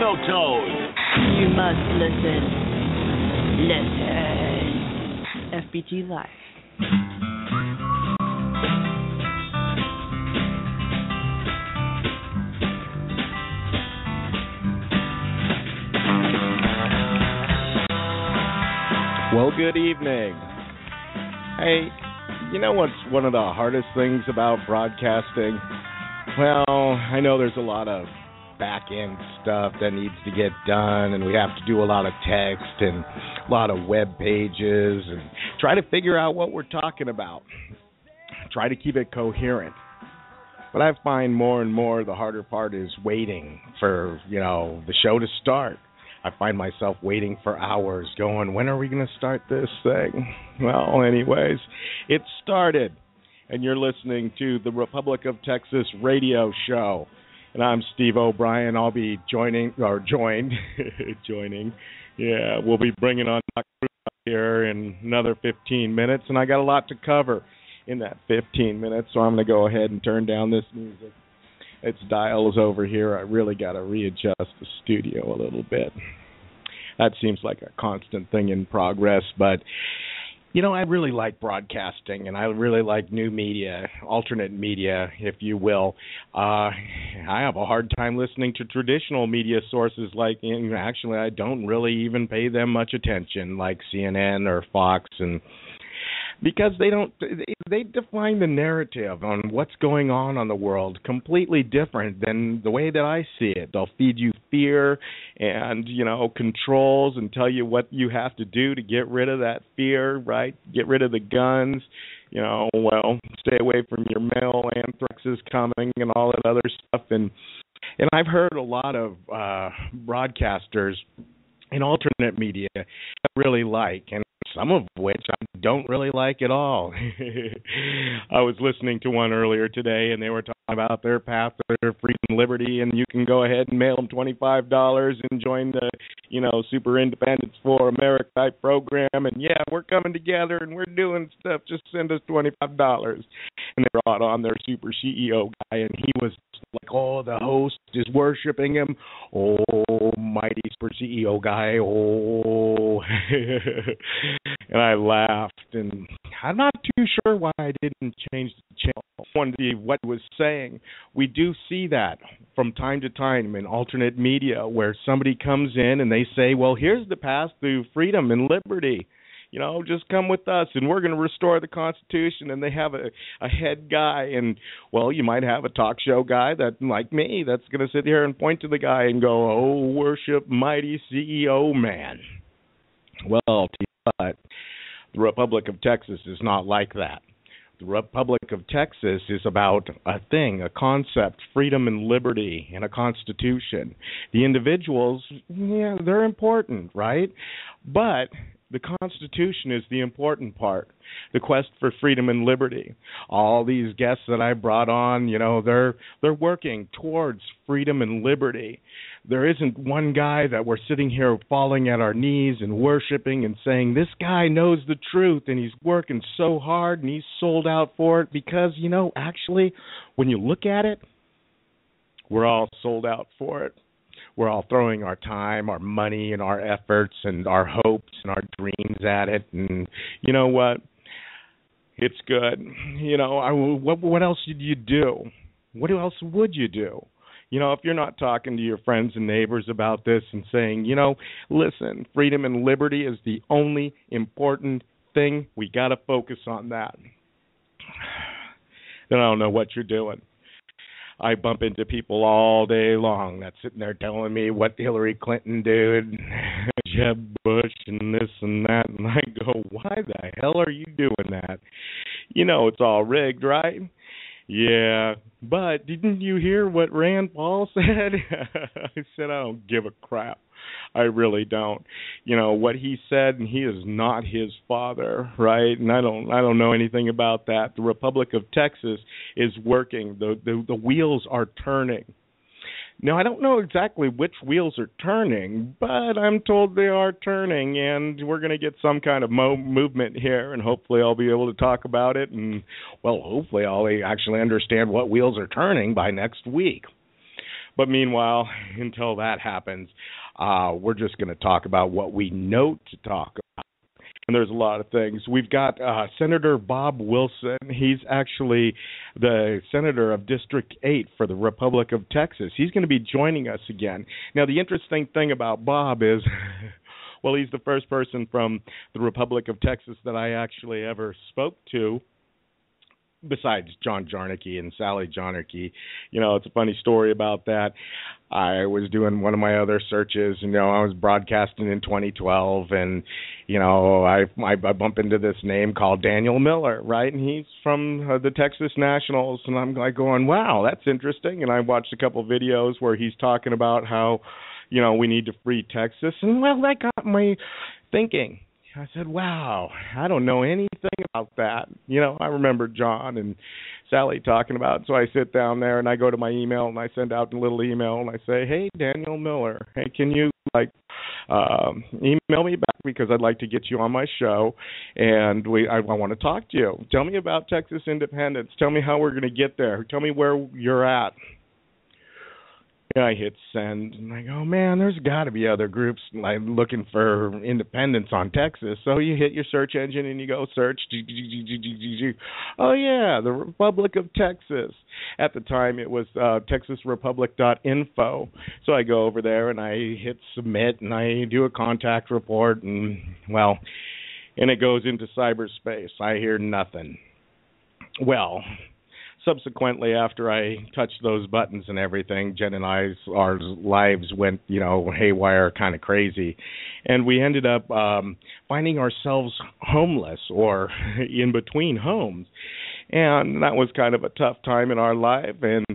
no toes. You must listen. Listen. FBGlive. Well, good evening. Hey, you know what's one of the hardest things about broadcasting? Well, I know there's a lot of back-end stuff that needs to get done, and we have to do a lot of text and a lot of web pages and try to figure out what we're talking about. Try to keep it coherent. But I find more and more the harder part is waiting for, the show to start. I find myself waiting for hours going, when are we going to start this thing? Well, anyways, it started, and you're listening to the Republic of Texas radio show. And I'm Steve OBrien. I'll be joining. Yeah, we'll be bringing on Doc Kroupa here in another 15 minutes, and I got a lot to cover in that 15 minutes, so I'm going to go ahead and turn down this music. Its dial is over here. I really got to readjust the studio a little bit. That seems like a constant thing in progress, but, I really like broadcasting, and I really like new media, alternate media, if you will. I have a hard time listening to traditional media sources actually, I don't really even pay them much attention, like CNN or Fox, and because they define the narrative on what's going on the world completely different than the way that I see it. They'll feed you fear and, controls and tell you what you have to do to get rid of that fear, right? Get rid of the guns, stay away from your mail, anthrax is coming and all that other stuff. And I've heard a lot of broadcasters in alternate media I really like, and some of which I don't really like at all. I was listening to one earlier today, and they were talking about their path to their freedom and liberty, and you can go ahead and mail them $25 and join the, Super Independence for America type program, and we're coming together and we're doing stuff, just send us $25. And they brought on their super CEO guy, and he was like, the host is worshiping him. Oh, mighty super CEO guy. Oh. And I laughed, and I'm not too sure why I didn't change the channel. I wanted to see what he was saying. We do see that from time to time in alternate media where somebody comes in and they say, well, here's the path to freedom and liberty. Just come with us, and we're going to restore the Constitution. And they have a head guy, and, you might have a talk show guy that, like me, that's going to sit here and point to the guy and go, oh, worship mighty CEO man. Well, I'll tell you what, the Republic of Texas is not like that. The Republic of Texas is about a thing, a concept, freedom and liberty, and a constitution. The individuals, they're important, right? But the Constitution is the important part, the quest for freedom and liberty. All these guests that I brought on, they're working towards freedom and liberty. There isn't one guy that we're sitting here falling at our knees and worshiping and saying, this guy knows the truth and he's working so hard and he's sold out for it because, actually, when you look at it, we're all sold out for it. We're all throwing our time, our money, and our efforts and our hopes and our dreams at it. And you know what? It's good. What else did you do? What else would you do? If you're not talking to your friends and neighbors about this and saying, listen, freedom and liberty is the only important thing. We got to focus on that. Then I don't know what you're doing. I bump into people all day long that's sitting there telling me what Hillary Clinton did, Jeb Bush, and this and that. And I go, why the hell are you doing that? It's all rigged, right? Yeah, but didn't you hear what Rand Paul said? I said, I don't give a crap. I really don't. What he said, and he is not his father, right? And I don't know anything about that. The Republic of Texas is working. The wheels are turning. Now, I don't know exactly which wheels are turning, but I'm told they are turning, and we're going to get some kind of movement here, and hopefully I'll be able to talk about it, and, hopefully I'll actually understand what wheels are turning by next week. But meanwhile, until that happens, we're just going to talk about what we know to talk about. And there's a lot of things. We've got Senator Bob Wilson. He's actually the senator of District 8 for the Republic of Texas. He's going to be joining us again. Now, the interesting thing about Bob is, well, he's the first person from the Republic of Texas that I actually ever spoke to, besides John Jarnicki and Sally Jarnicki. You know, it's a funny story about that. I was doing one of my other searches, I was broadcasting in 2012, and, I bump into this name called Daniel Miller, right? And he's from the Texas Nationals, and I'm like going, wow, that's interesting. And I watched a couple videos where he's talking about how, we need to free Texas, and, well, that got me thinking. I said, wow, I don't know anything about that. I remember John and Sally talking about it. So I sit down there and I go to my email and I send out a little email and I say, hey, Daniel Miller, hey, can you email me back because I'd like to get you on my show and I want to talk to you. Tell me about Texas independence. Tell me how we're going to get there. Tell me where you're at. I hit send, and I go, man, there's got to be other groups looking for independence on Texas. So you hit your search engine, and you go search. Oh, yeah, the Republic of Texas. At the time, it was texasrepublic.info. So I go over there, and I hit submit, and I do a contact report, and it goes into cyberspace. I hear nothing. Well, subsequently, after I touched those buttons and everything, Jen and our lives went, haywire, kind of crazy. And we ended up finding ourselves homeless or in between homes. And that was kind of a tough time in our life. And,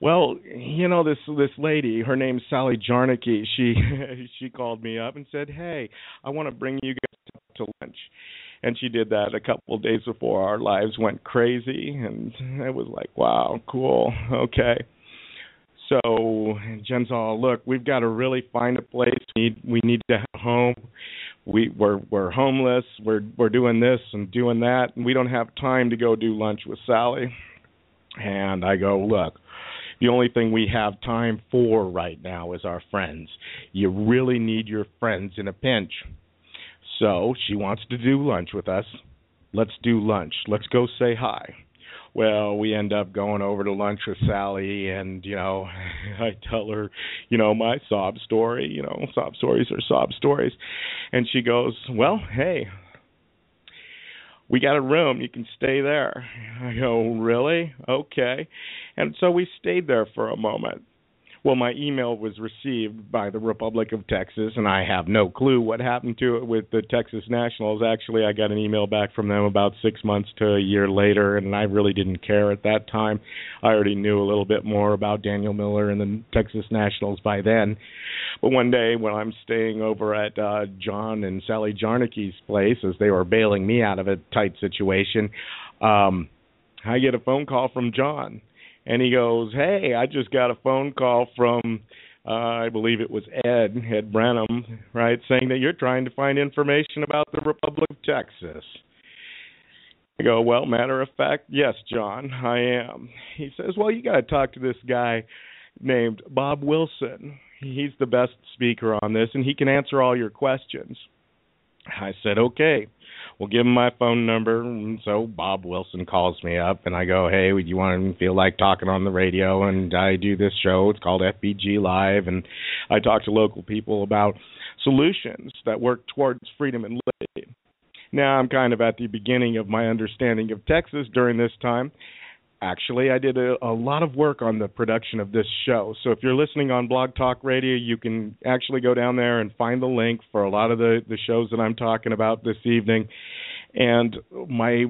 this lady, her name's Sally Jarnicki, she called me up and said, hey, I want to bring you guys to lunch. And she did that a couple of days before our lives went crazy, and it was like, wow, cool, okay. So Jen's all, look, we've got to really find a place. We need to have a home. We're homeless. We're doing this and doing that, and we don't have time to go do lunch with Sally. And I go, look, the only thing we have time for right now is our friends. You really need your friends in a pinch. So she wants to do lunch with us. Let's do lunch. Let's go say hi. Well, we end up going over to lunch with Sally, and, I tell her, my sob story. Sob stories are sob stories. And she goes, well, hey, we got a room. You can stay there. I go, really? Okay. And so we stayed there for a moment. Well, my email was received by the Republic of Texas, and I have no clue what happened to it with the Texas Nationals. Actually, I got an email back from them about 6 months to a year later, and I really didn't care at that time. I already knew a little bit more about Daniel Miller and the Texas Nationals by then. But one day when I'm staying over at John and Sally Jarnicki's place, as they were bailing me out of a tight situation, I get a phone call from John. And he goes, hey, I just got a phone call from, I believe it was Ed Branham, right, saying that you're trying to find information about the Republic of Texas. I go, well, matter of fact, yes, John, I am. He says, well, you got to talk to this guy named Bob Wilson. He's the best speaker on this, and he can answer all your questions. I said, okay. We'll give him my phone number, and so Bob Wilson calls me up, and I go, hey, would you want to feel like talking on the radio? And I do this show. It's called FBGlive, and I talk to local people about solutions that work towards freedom and liberty. Now, I'm kind of at the beginning of my understanding of Texas during this time. Actually, I did a lot of work on the production of this show. So if you're listening on Blog Talk Radio, you can actually go down there and find the link for a lot of the shows that I'm talking about this evening. And my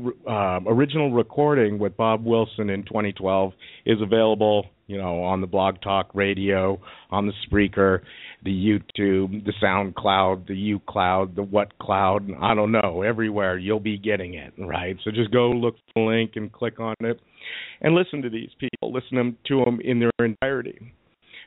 original recording with Bob Wilson in 2012 is available, on the Blog Talk Radio, on the Spreaker, the YouTube, the SoundCloud, the UCloud, the What Cloud, I don't know, everywhere you'll be getting it, right? So just go look for the link and click on it and listen to these people, listen to them in their entirety.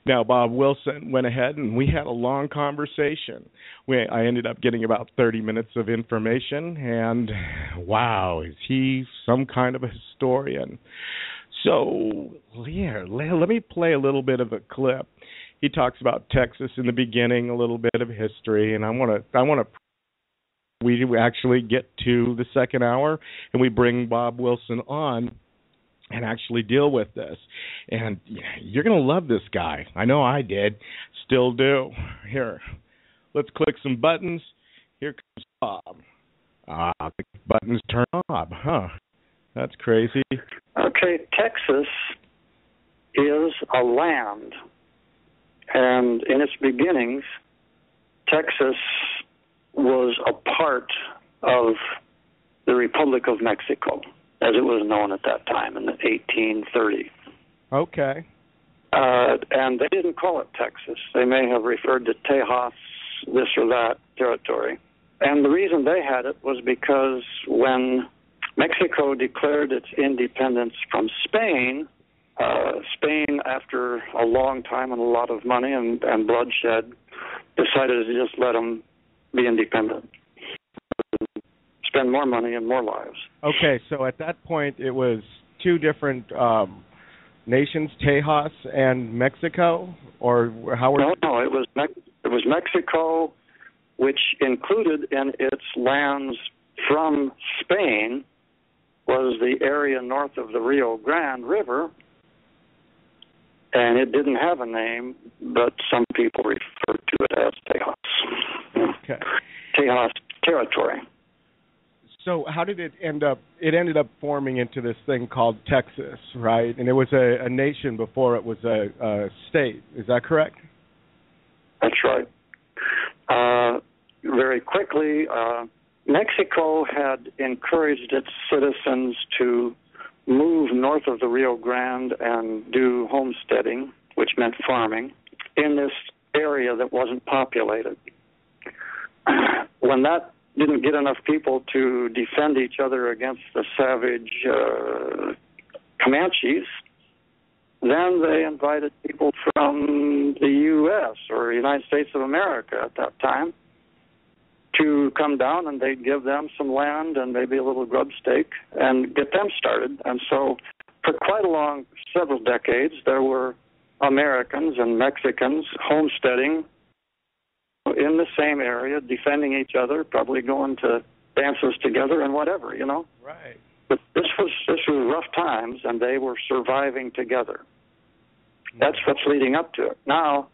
Now, Bob Wilson went ahead and we had a long conversation. I ended up getting about 30 minutes of information, and wow, is he some kind of a historian. So, yeah, let me play a little bit of a clip. He talks about Texas in the beginning, a little bit of history, and I want to. We actually get to the second hour, and we bring Bob Wilson on and actually deal with this. And you're going to love this guy. I know I did. Still do. Here, let's click some buttons. Here comes Bob. The buttons turn on. Huh. That's crazy. Okay, Texas is a land. And in its beginnings, Texas was a part of the Republic of Mexico, as it was known at that time in 1830. Okay. And they didn't call it Texas. They may have referred to Tejas, this or that territory. And the reason they had it was because when Mexico declared its independence from Spain, Spain, after a long time and a lot of money and bloodshed, decided to just let them be independent, spend more money and more lives. Okay, so at that point it was two different nations, Tejas and Mexico, or how were? No, it was Mexico, which included in its lands from Spain was the area north of the Rio Grande River, and it didn't have a name, but some people refer to it as Tejas. Okay. Tejas territory. So how did it end up? It ended up forming into this thing called Texas, right? And it was a nation before it was a state. Is that correct? That's right. Very quickly, Mexico had encouraged its citizens to move north of the Rio Grande and do homesteading, which meant farming, in this area that wasn't populated. When that didn't get enough people to defend each other against the savage Comanches, then they invited people from the U.S. or United States of America at that time to come down, and they'd give them some land and maybe a little grub stake and get them started. And so for quite a long, several decades, there were Americans and Mexicans homesteading in the same area, defending each other, probably going to dances together and whatever, you know. Right. But this was rough times, and they were surviving together. That's what's leading up to it. Now,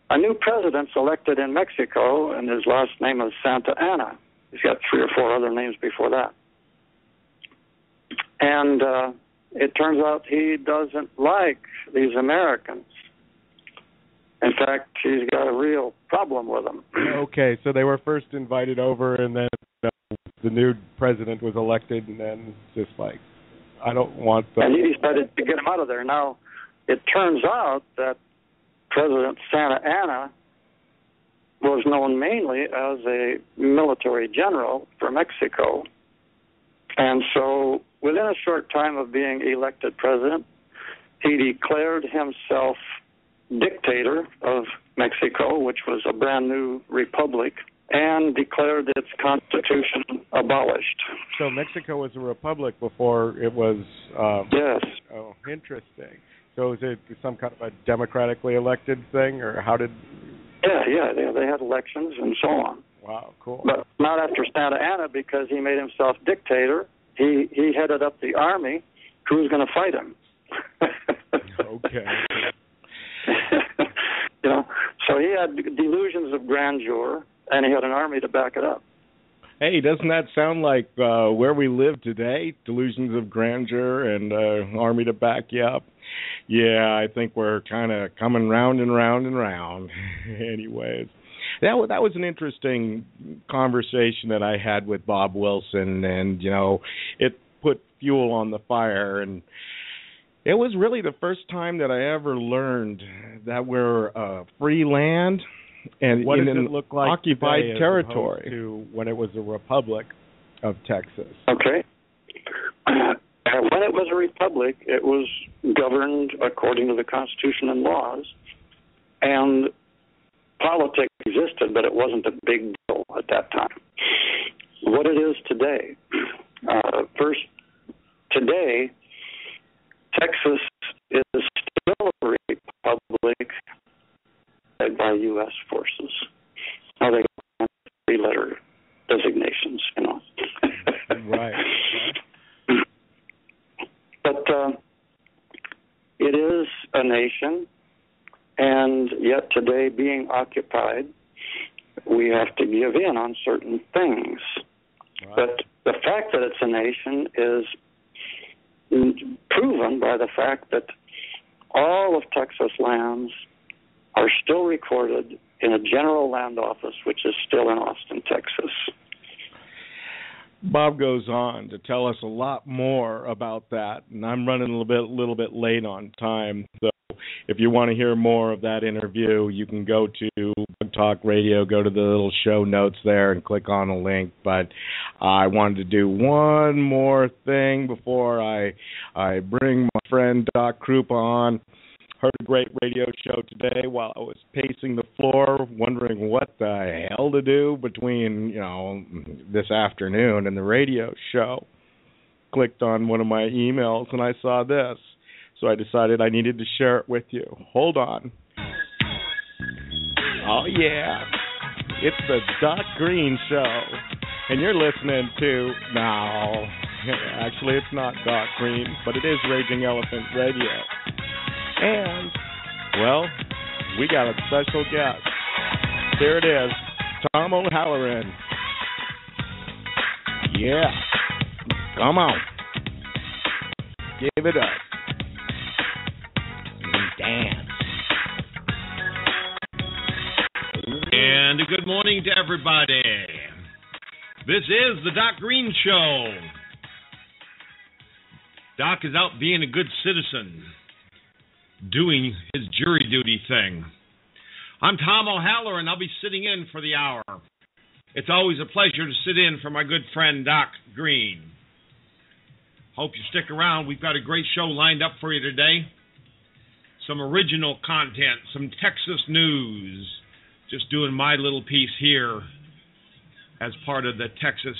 a new president's elected in Mexico, and his last name is Santa Anna. He's got 3 or 4 other names before that. And it turns out he doesn't like these Americans. In fact, he's got a real problem with them. Okay, so they were first invited over, and then the new president was elected, and then just like, I don't want them. And he decided to get him out of there. Now, it turns out that President Santa Anna was known mainly as a military general for Mexico. And so within a short time of being elected president, he declared himself dictator of Mexico, which was a brand new republic, and declared its constitution abolished. So Mexico was a republic before it was... yes. Oh, interesting. So is it some kind of a democratically elected thing, or how did... Yeah, they had elections and so on. Wow, cool. But not after Santa Anna, because he made himself dictator. He headed up the army. Who's going to fight him? Okay. You know, so he had delusions of grandeur, and he had an army to back it up. Hey, doesn't that sound like where we live today? Delusions of grandeur and army to back you up. Yeah, I think we're kind of coming round and round and round. Anyways, that was an interesting conversation that I had with Bob Wilson, and, you know, it put fuel on the fire, and it was really the first time that I ever learned that we're free land and what in does an it look like occupied today territory. as opposed to when it was a republic of Texas? Okay. When it was a republic, it was governed according to the Constitution and laws, and politics existed, but it wasn't a big deal at that time. What it is today, first, today, Texas is still a republic led by U.S. forces. Now they have three-letter designations, you know. Right. But it is a nation, and yet today being occupied, we have to give in on certain things. Right. But the fact that it's a nation is proven by the fact that all of Texas lands are still recorded in a general land office, which is still in Austin, Texas. Bob goes on to tell us a lot more about that, and I'm running a little bit late on time. So if you want to hear more of that interview, you can go to Blog Talk Radio, go to the little show notes there, and click on a link. But I wanted to do one more thing before I bring my friend Doc Kroupa on. Heard a great radio show today while I was pacing the floor, wondering what the hell to do between, this afternoon and the radio show. Clicked on one of my emails and I saw this. So I decided I needed to share it with you. Hold on. Oh, yeah. It's the Doc Green Show. And you're listening to... No, actually it's not Doc Green, but it is Raging Elephant Radio. And, well, we got a special guest. Here it is, Tom O'Halloran. Yeah. Come on. Give it up. Dance. And good morning to everybody. This is the Doc Green Show. Doc is out being a good citizen, doing his jury duty thing. I'm Tom O'Halloran, and I'll be sitting in for the hour. It's always a pleasure to sit in for my good friend Doc Green. Hope you stick around. We've got a great show lined up for you today. Some original content, some Texas news. Just doing my little piece here as part of the Texas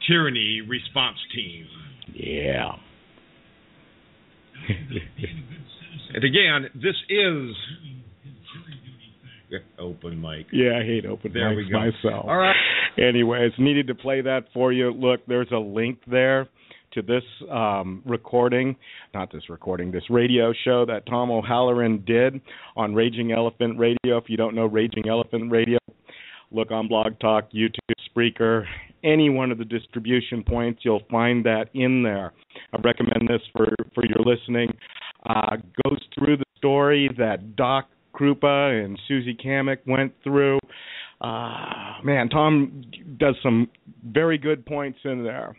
Tyranny Response Team. Yeah. And again, this is open mic. Yeah, I hate open there mics myself. All right. Anyways, needed to play that for you. Look, there's a link there to this this radio show that Tom O'Halloran did on Raging Elephant Radio. If you don't know Raging Elephant Radio, look on Blog Talk, YouTube, Spreaker, any one of the distribution points. You'll find that in there. I recommend this for your listening. Goes through the story that Doc Kroupa and Susie Kamek went through. Man, Tom does some very good points in there.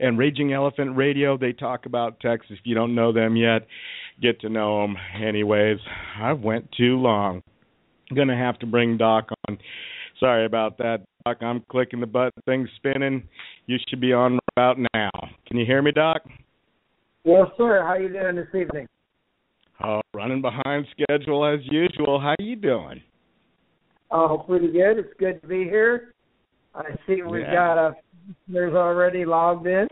And Raging Elephant Radio, they talk about Texas. If you don't know them yet, get to know them. Anyways, I've went too long. I'm going to have to bring Doc on. Sorry about that, Doc. I'm clicking the button, things spinning. You should be on about now. Can you hear me, Doc? Yes, sir. How you doing this evening? Oh, running behind schedule as usual. How you doing? Oh, pretty good. It's good to be here. I see we've got listeners already logged in.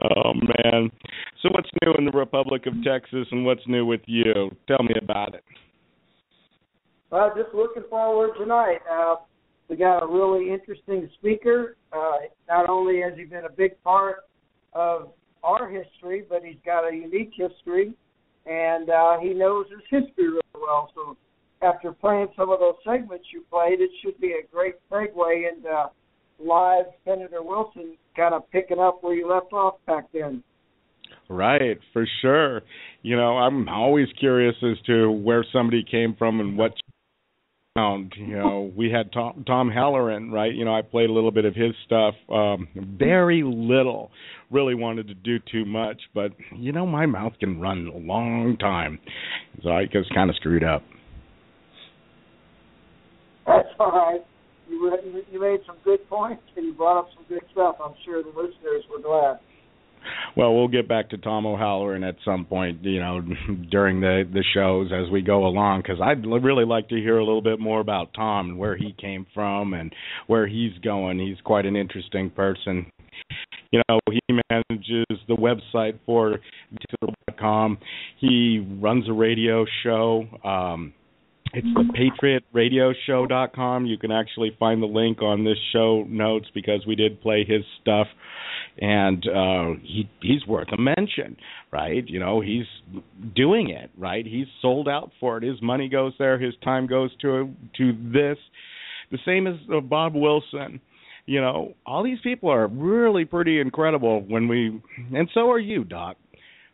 Oh, man. So what's new in the Republic of Texas and what's new with you? Tell me about it. Well, just looking forward tonight. We got a really interesting speaker. Not only has he been a big part of our history, but he's got a unique history, and he knows his history really well. So after playing some of those segments you played, it should be a great segue into live Senator Wilson kind of picking up where you left off back then. Right, for sure. I'm always curious as to where somebody came from and what found. We had Tom Halloran, right? I played a little bit of his stuff, very little. Really wanted to do too much, but, my mouth can run a long time. So I was kind of screwed up. That's all right. You made some good points, and you brought up some good stuff. I'm sure the listeners were glad. Well, we'll get back to Tom O'Halloran at some point, during the shows as we go along, because I'd really like to hear a little bit more about Tom and where he came from and where he's going. He's quite an interesting person. You know, he manages the website for .com. He runs a radio show. It's the PatriotRadioshow.com. You can actually find the link on this show notes because we did play his stuff, and he's worth a mention, right? You know, he's doing it, right? He's sold out for it. His money goes there. His time goes to this. The same as Bob Wilson. You know, all these people are really pretty incredible and so are you, Doc.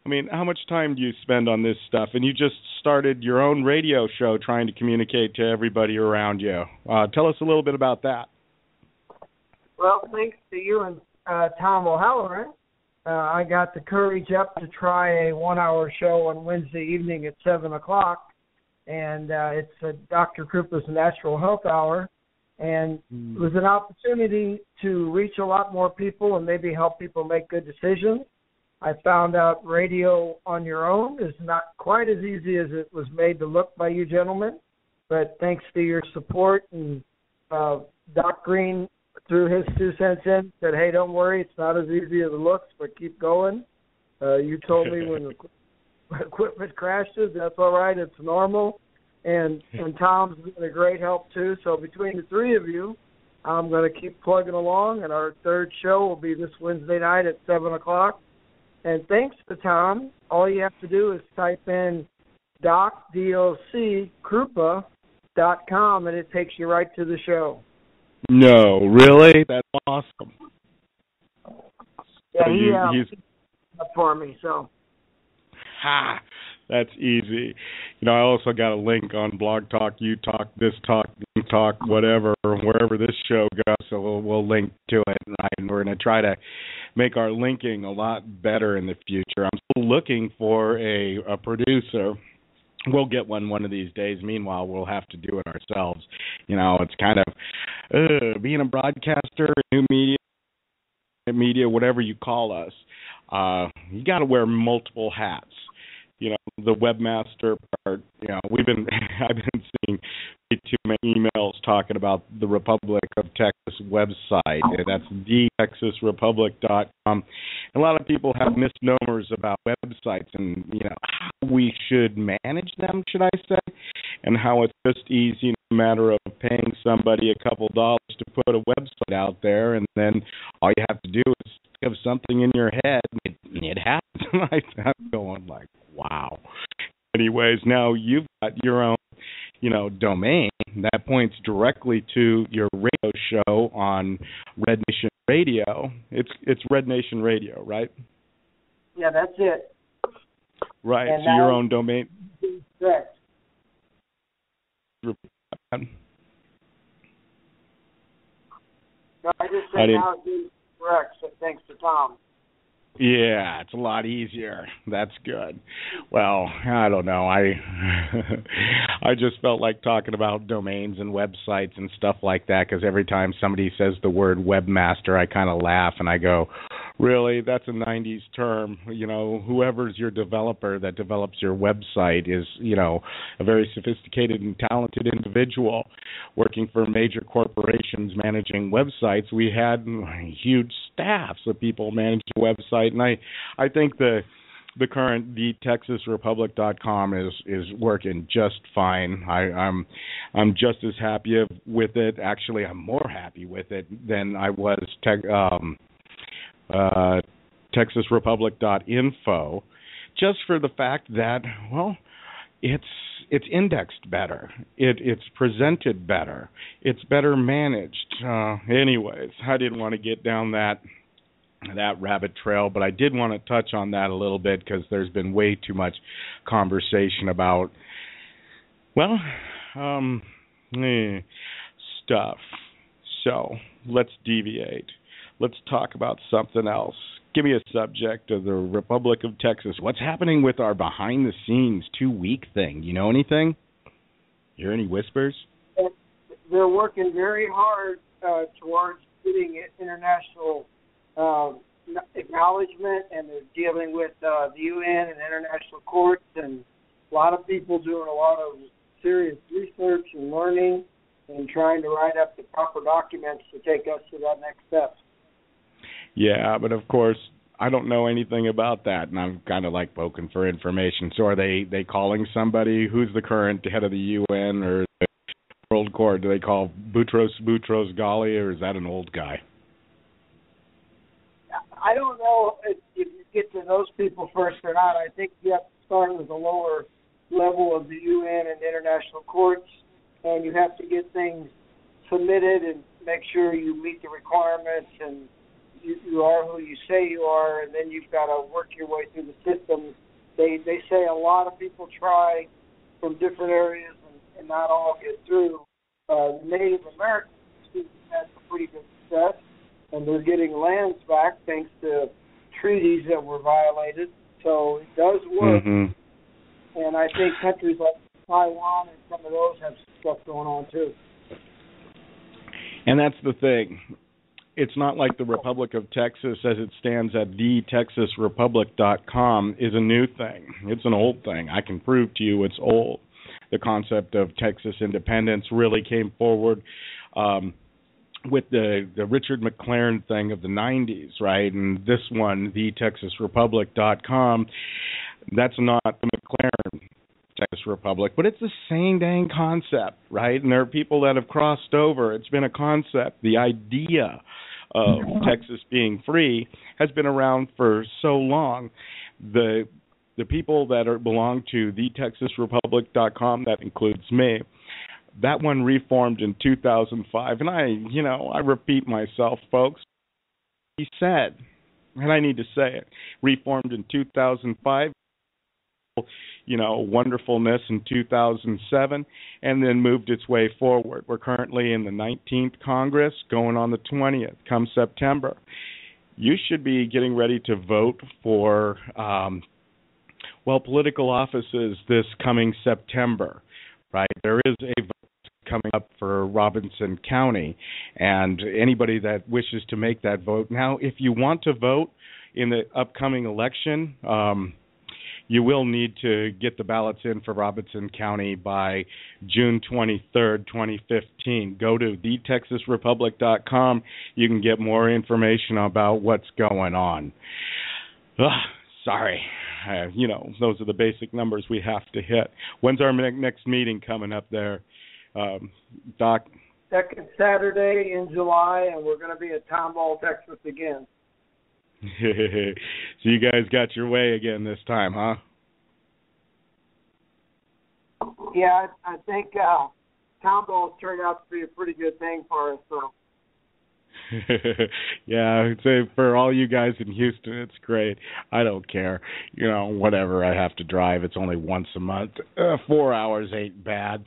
I mean, how much time do you spend on this stuff? And you just started your own radio show trying to communicate to everybody around you. Tell us a little bit about that. Well, thanks to you and Tom O'Halloran, I got the courage up to try a 1-hour show on Wednesday evening at 7 o'clock, and it's Dr. Kroupa's Natural Health Hour, and it was an opportunity to reach a lot more people and maybe help people make good decisions. I found out radio on your own is not quite as easy as it was made to look by you gentlemen, but thanks to your support, and Doc Green threw his 2 cents in, said, hey, don't worry, it's not as easy as it looks, but keep going. You told me when the equipment crashes, that's all right, it's normal. And Tom's been a great help, too. So between the 3 of you, I'm going to keep plugging along, and our 3rd show will be this Wednesday night at 7 o'clock. And thanks to Tom, all you have to do is type in DocKroupa.com, and it takes you right to the show. No, really? That's awesome. Yeah, he's up for me, so. Ha! That's easy. You know, I also got a link on Blog Talk, You Talk, This Talk, You Talk, whatever, wherever this show goes, so we'll link to it, right? And we're going to try to make our linking a lot better in the future. I'm still looking for a producer. We'll get one of these days. Meanwhile, we'll have to do it ourselves. You know, it's kind of being a broadcaster, new media, whatever you call us. You got to wear multiple hats. You know, the webmaster part. You know, I've been seeing way too many emails talking about the Republic of Texas website. That's thetexasrepublic.com. A lot of people have misnomers about websites and, you know, how we should manage them, should I say, and how it's just easy, no matter of paying somebody a couple dollars to put a website out there, and then all you have to do is think of something in your head, and it happens. I'm going like, wow. Anyways, now you've got your own, you know, domain that points directly to your radio show on Red Nation Radio. It's Red Nation Radio, right? Yeah, that's it. Right. And so your own domain. Correct. No, I just said now it's correct, so thanks to Tom. Yeah, it's a lot easier. That's good. Well, I don't know. I just felt like talking about domains and websites and stuff like that, because every time somebody says the word webmaster, I kind of laugh and I go, really? That's a 90s term. You know, whoever's your developer that develops your website is, you know, a very sophisticated and talented individual working for major corporations managing websites. We had huge staffs of people managing websites. And I think the current thetexasrepublic.com is working just fine. I'm just as happy with it. Actually, I'm more happy with it than I was texasrepublic.info, just for the fact that, well, it's indexed better. It's presented better. It's better managed. Anyways, I didn't want to get down that rabbit trail, but I did want to touch on that a little bit because there's been way too much conversation about, well, stuff. So let's deviate. Let's talk about something else. Give me a subject of the Republic of Texas. What's happening with our behind-the-scenes 2-week thing? You know anything? You hear any whispers? They're working very hard towards getting international acknowledgement, and they're dealing with the UN and international courts, and a lot of people doing a lot of serious research and learning and trying to write up the proper documents to take us to that next step. Yeah, but of course, I don't know anything about that, and I'm kind of like poking for information. So are they calling somebody? Who's the current head of the UN or the World Court? Do they call Boutros Ghali, or is that an old guy? I don't know if you get to those people first or not. I think you have to start with the lower level of the UN and international courts, and you have to get things submitted and make sure you meet the requirements and you are who you say you are, and then you've got to work your way through the system. They say a lot of people try from different areas and not all get through. The Native Americans had some pretty good success, and they're getting lands back thanks to treaties that were violated. So it does work. Mm-hmm. And I think countries like Taiwan and some of those have stuff going on too. And that's the thing. It's not like the Republic of Texas, as it stands at thetexasrepublic.com, is a new thing. It's an old thing. I can prove to you it's old. The concept of Texas independence really came forward with the Richard McLaren thing of the 90s, right? And this one, thetexasrepublic.com, that's not the McLaren Texas Republic, but it's the same dang concept, right? And there are people that have crossed over. It's been a concept. The idea of Texas being free has been around for so long. The people that belong to thetexasrepublic.com, that includes me, that one reformed in 2005. And I repeat myself, folks. He said, and I need to say it, reformed in 2005. Wonderfulness in 2007, and then moved its way forward. We're currently in the 19th Congress, going on the 20th, come September. You should be getting ready to vote for, political offices this coming September, right? There is a vote coming up for Robinson County, and anybody that wishes to make that vote. Now, if you want to vote in the upcoming election, you will need to get the ballots in for Robinson County by June 23rd, 2015. Go to thetexasrepublic.com. You can get more information about what's going on. Sorry. Those are the basic numbers we have to hit. When's our next meeting coming up there, Doc? Second Saturday in July, and we're going to be at Tomball, Texas again. So you guys got your way again this time, huh? Yeah, I think Tomball's turned out to be a pretty good thing for us. So. Yeah, I'd say for all you guys in Houston, it's great. I don't care. Whatever I have to drive, it's only once a month. 4 hours ain't bad.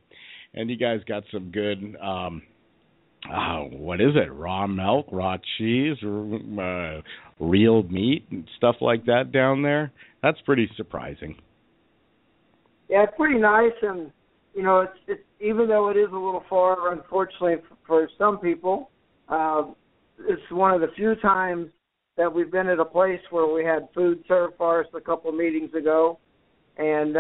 And you guys got some good... what is it? Raw milk, raw cheese, real meat, and stuff like that down there. That's pretty surprising. Yeah, it's pretty nice, and it's even though it is a little far, unfortunately for some people, it's one of the few times that we've been at a place where we had food served for us a couple of meetings ago, and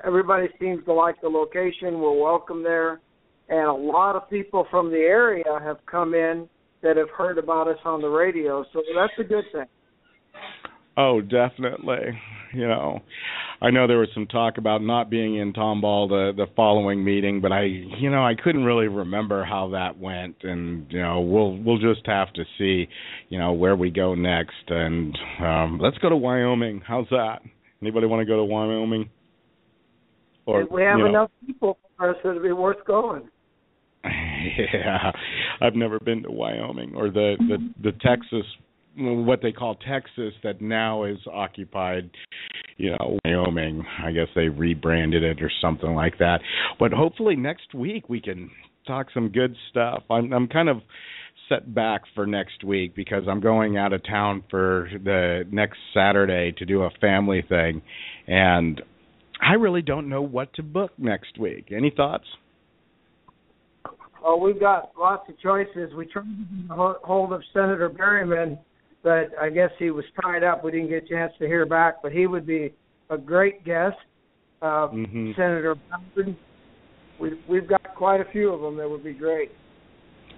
everybody seems to like the location. We're welcome there. And a lot of people from the area have come in that have heard about us on the radio, so that's a good thing. Oh, definitely. I know there was some talk about not being in Tomball the following meeting, but I couldn't really remember how that went, and we'll just have to see, where we go next. And let's go to Wyoming. How's that? Anybody want to go to Wyoming? Or if we have enough people for us, it'll be worth going. Yeah, I've never been to Wyoming or the Texas, what they call Texas, that now is occupied, Wyoming. I guess they rebranded it or something like that. But hopefully next week we can talk some good stuff. I'm kind of set back for next week because I'm going out of town for the next Saturday to do a family thing, and I really don't know what to book next week. Any thoughts? Oh, we've got lots of choices. We tried to get hold of Senator Berryman, but I guess he was tied up. We didn't get a chance to hear back, but he would be a great guest. Senator Bowden. We've got quite a few of them that would be great.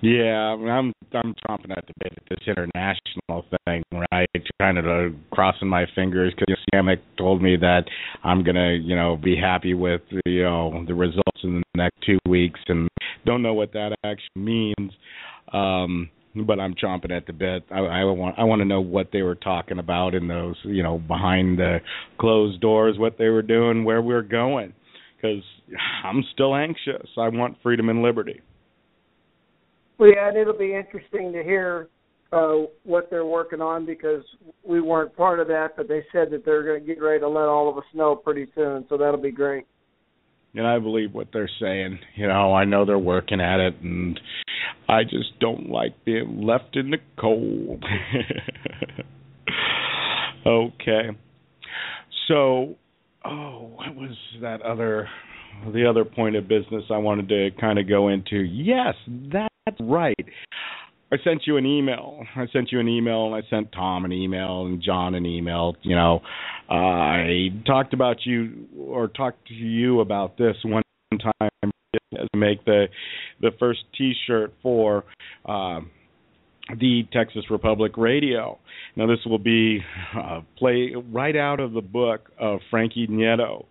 Yeah, I'm chomping at the bit at this international thing, right? Kind of crossing my fingers because Samick told me that I'm gonna, be happy with the results in the next 2 weeks, and don't know what that actually means. But I'm chomping at the bit. I want to know what they were talking about in those, behind the closed doors, what they were doing, where we're going, because I'm still anxious. I want freedom and liberty. Well, yeah, and it'll be interesting to hear what they're working on because we weren't part of that, but they said that they're going to get ready to let all of us know pretty soon, so that'll be great. And I believe what they're saying. I know they're working at it, and I just don't like being left in the cold. Okay. So, what was the other point of business I wanted to kind of go into? Yes, that's right. I sent you an email. And I sent Tom an email and John an email. I talked to you about this one time to make the first T-shirt for the Texas Republic Radio. Now, this will be play right out of the book of Frankie Nieto.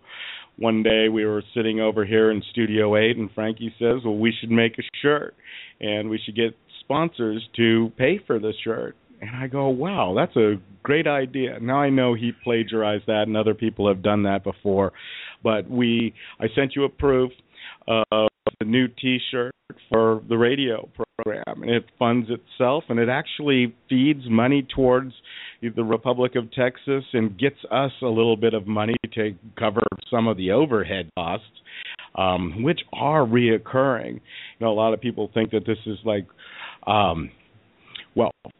One day we were sitting over here in Studio 8, and Frankie says, well, we should make a shirt, and we should get sponsors to pay for the shirt. And I go, wow, that's a great idea. Now I know he plagiarized that, and other people have done that before. But I sent you a proof of the new T-shirt for the radio program, and it funds itself, and it actually feeds money towards the Republic of Texas and gets us a little bit of money to cover some of the overhead costs, which are reoccurring. A lot of people think that this is like,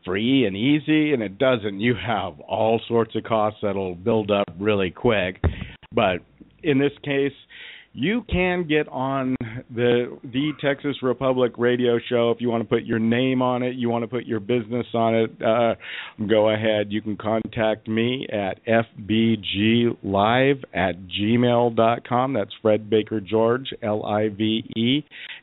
free and easy, and it doesn't. You have all sorts of costs that'll build up really quick. But in this case, you can get on the Texas Republic radio show if you want to put your name on it, you want to put your business on it, go ahead. You can contact me at FBGlive@gmail.com. That's Fred Baker George, LIVE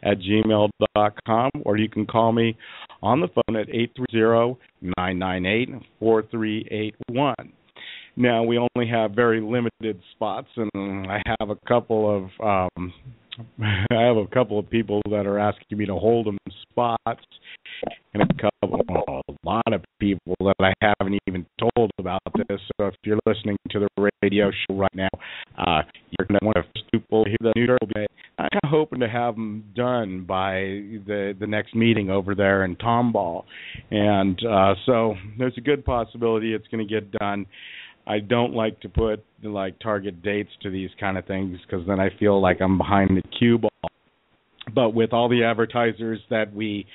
@gmail.com. Or you can call me on the phone at 830-998-4381. Now, we only have very limited spots, and I have a couple of people that are asking me to hold them spots, and a lot of people that I haven't even told about this. So if you're listening to the radio show right now, you're going to want to people hear the new show. I'm kind of hoping to have them done by the next meeting over there in Tomball, and so there's a good possibility it's going to get done. I don't like to put target dates to these kind of things because then I feel like I'm behind the cue ball. But with all the advertisers that we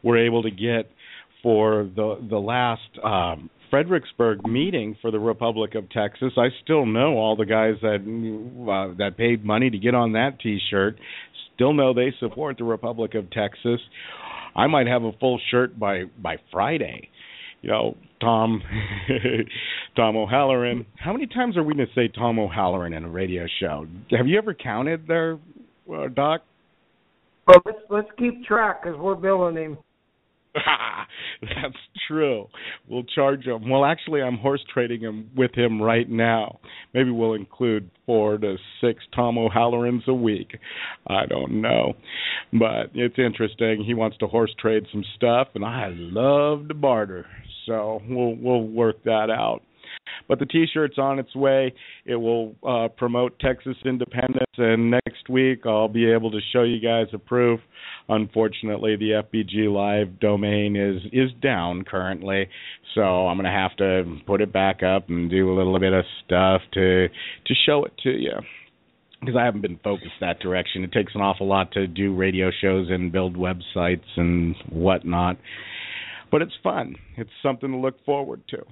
were able to get for the last Fredericksburg meeting for the Republic of Texas, I still know all the guys that paid money to get on that T-shirt. Still know they support the Republic of Texas. I might have a full shirt by Friday. Tom O'Halloran. How many times are we going to say Tom O'Halloran in a radio show? Have you ever counted there, Doc? Well, let's keep track because we're billing him. That's true. We'll charge him. Well, actually, I'm horse trading him with him right now. Maybe we'll include 4 to 6 Tom O'Hallorans a week. I don't know. But it's interesting. He wants to horse trade some stuff, and I love to barter. So we'll work that out. But the T-shirt's on its way. It will promote Texas independence, and next week I'll be able to show you guys a proof. Unfortunately, the FBG Live domain is down currently, so I'm going to have to put it back up and do a little bit of stuff to show it to you, because I haven't been focused that direction. It takes an awful lot to do radio shows and build websites and whatnot. But it's fun. It's something to look forward to.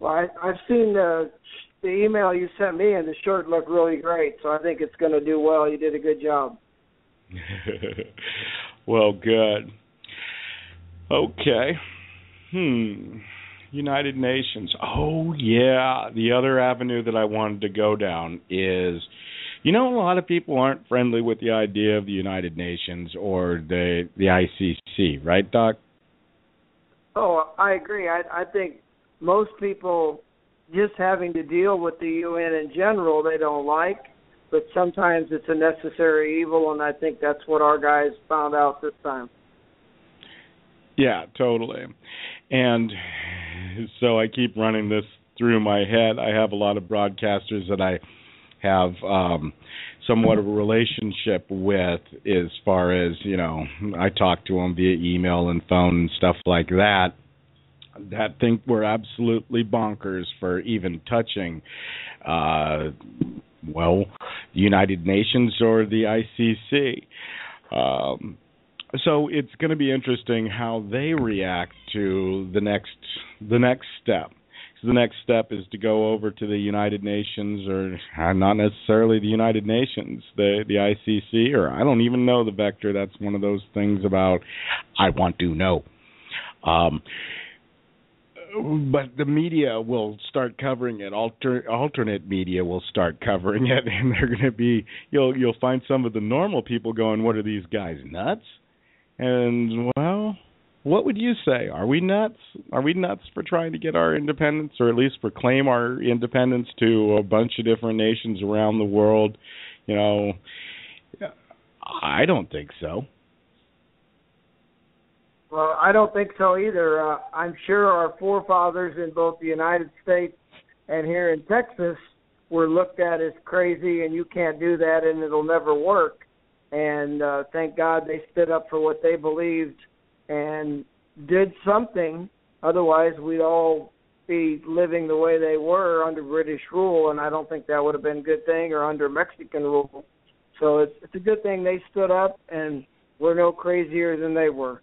Well, I've seen the email you sent me, and the shirt looked really great, so I think it's going to do well. You did a good job. Well, good. Okay. United Nations. Oh, yeah. The other avenue that I wanted to go down is You know, a lot of people aren't friendly with the idea of the United Nations or the ICC, right, Doc? Oh, I agree. I think most people just having to deal with the UN in general they don't like, but sometimes it's a necessary evil, and I think that's what our guys found out this time. Yeah, totally. And so I keep running this through my head. I have a lot of broadcasters that I have somewhat of a relationship with, as far as, you know, I talk to them via email and phone and stuff like that, that think we're absolutely bonkers for even touching, the United Nations or the ICC. So it's going to be interesting how they react to the next step. So the next step is to go over to the United Nations, or not necessarily the United Nations, the ICC, or I don't even know the vector. That's one of those things about I want to know. But the media will start covering it. Alternate media will start covering it, and they're going to be. You'll find some of the normal people going, "What are these guys, nuts?" And well, what would you say? Are we nuts? Are we nuts for trying to get our independence, or at least proclaim our independence to a bunch of different nations around the world? You know, I don't think so. Well, I don't think so either. I'm sure our forefathers in both the United States and here in Texas were looked at as crazy, and you can't do that, and it'll never work. And thank God they stood up for what they believed and did something. Otherwise, we'd all be living the way they were under British rule, and I don't think that would have been a good thing, or under Mexican rule. So it's a good thing they stood up, and we're no crazier than they were.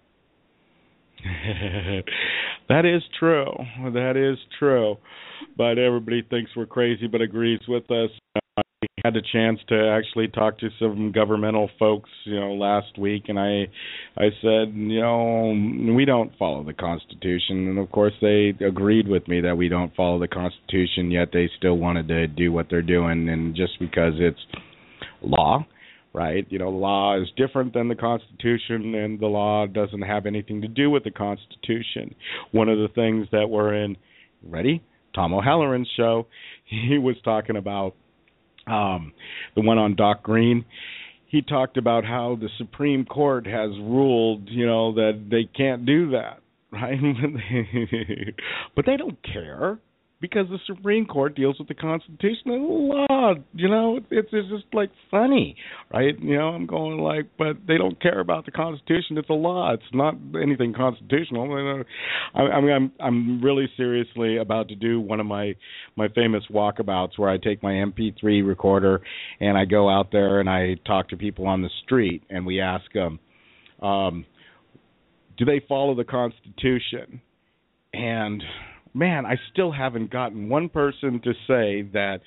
That is true. That is true. But everybody thinks we're crazy, but agrees with us. I had a chance to actually talk to some governmental folks, last week, and I said, we don't follow the Constitution. And of course, they agreed with me that we don't follow the Constitution, yet they still wanted to do what they're doing. And just because it's law, right? Law is different than the Constitution, and the law doesn't have anything to do with the Constitution. One of the things that were in, ready? Tom O'Halloran's show, he was talking about the one on Doc Green. He talked about how the Supreme Court has ruled, that they can't do that, right? But they don't care, because the Supreme Court deals with the Constitution and the law. It's just like funny, right? I'm going like, but they don't care about the Constitution. It's a law. It's not anything constitutional. I'm really seriously about to do one of my famous walkabouts where I take my MP3 recorder and I go out there and I talk to people on the street, and we ask them, do they follow the Constitution? And man, I still haven't gotten one person to say that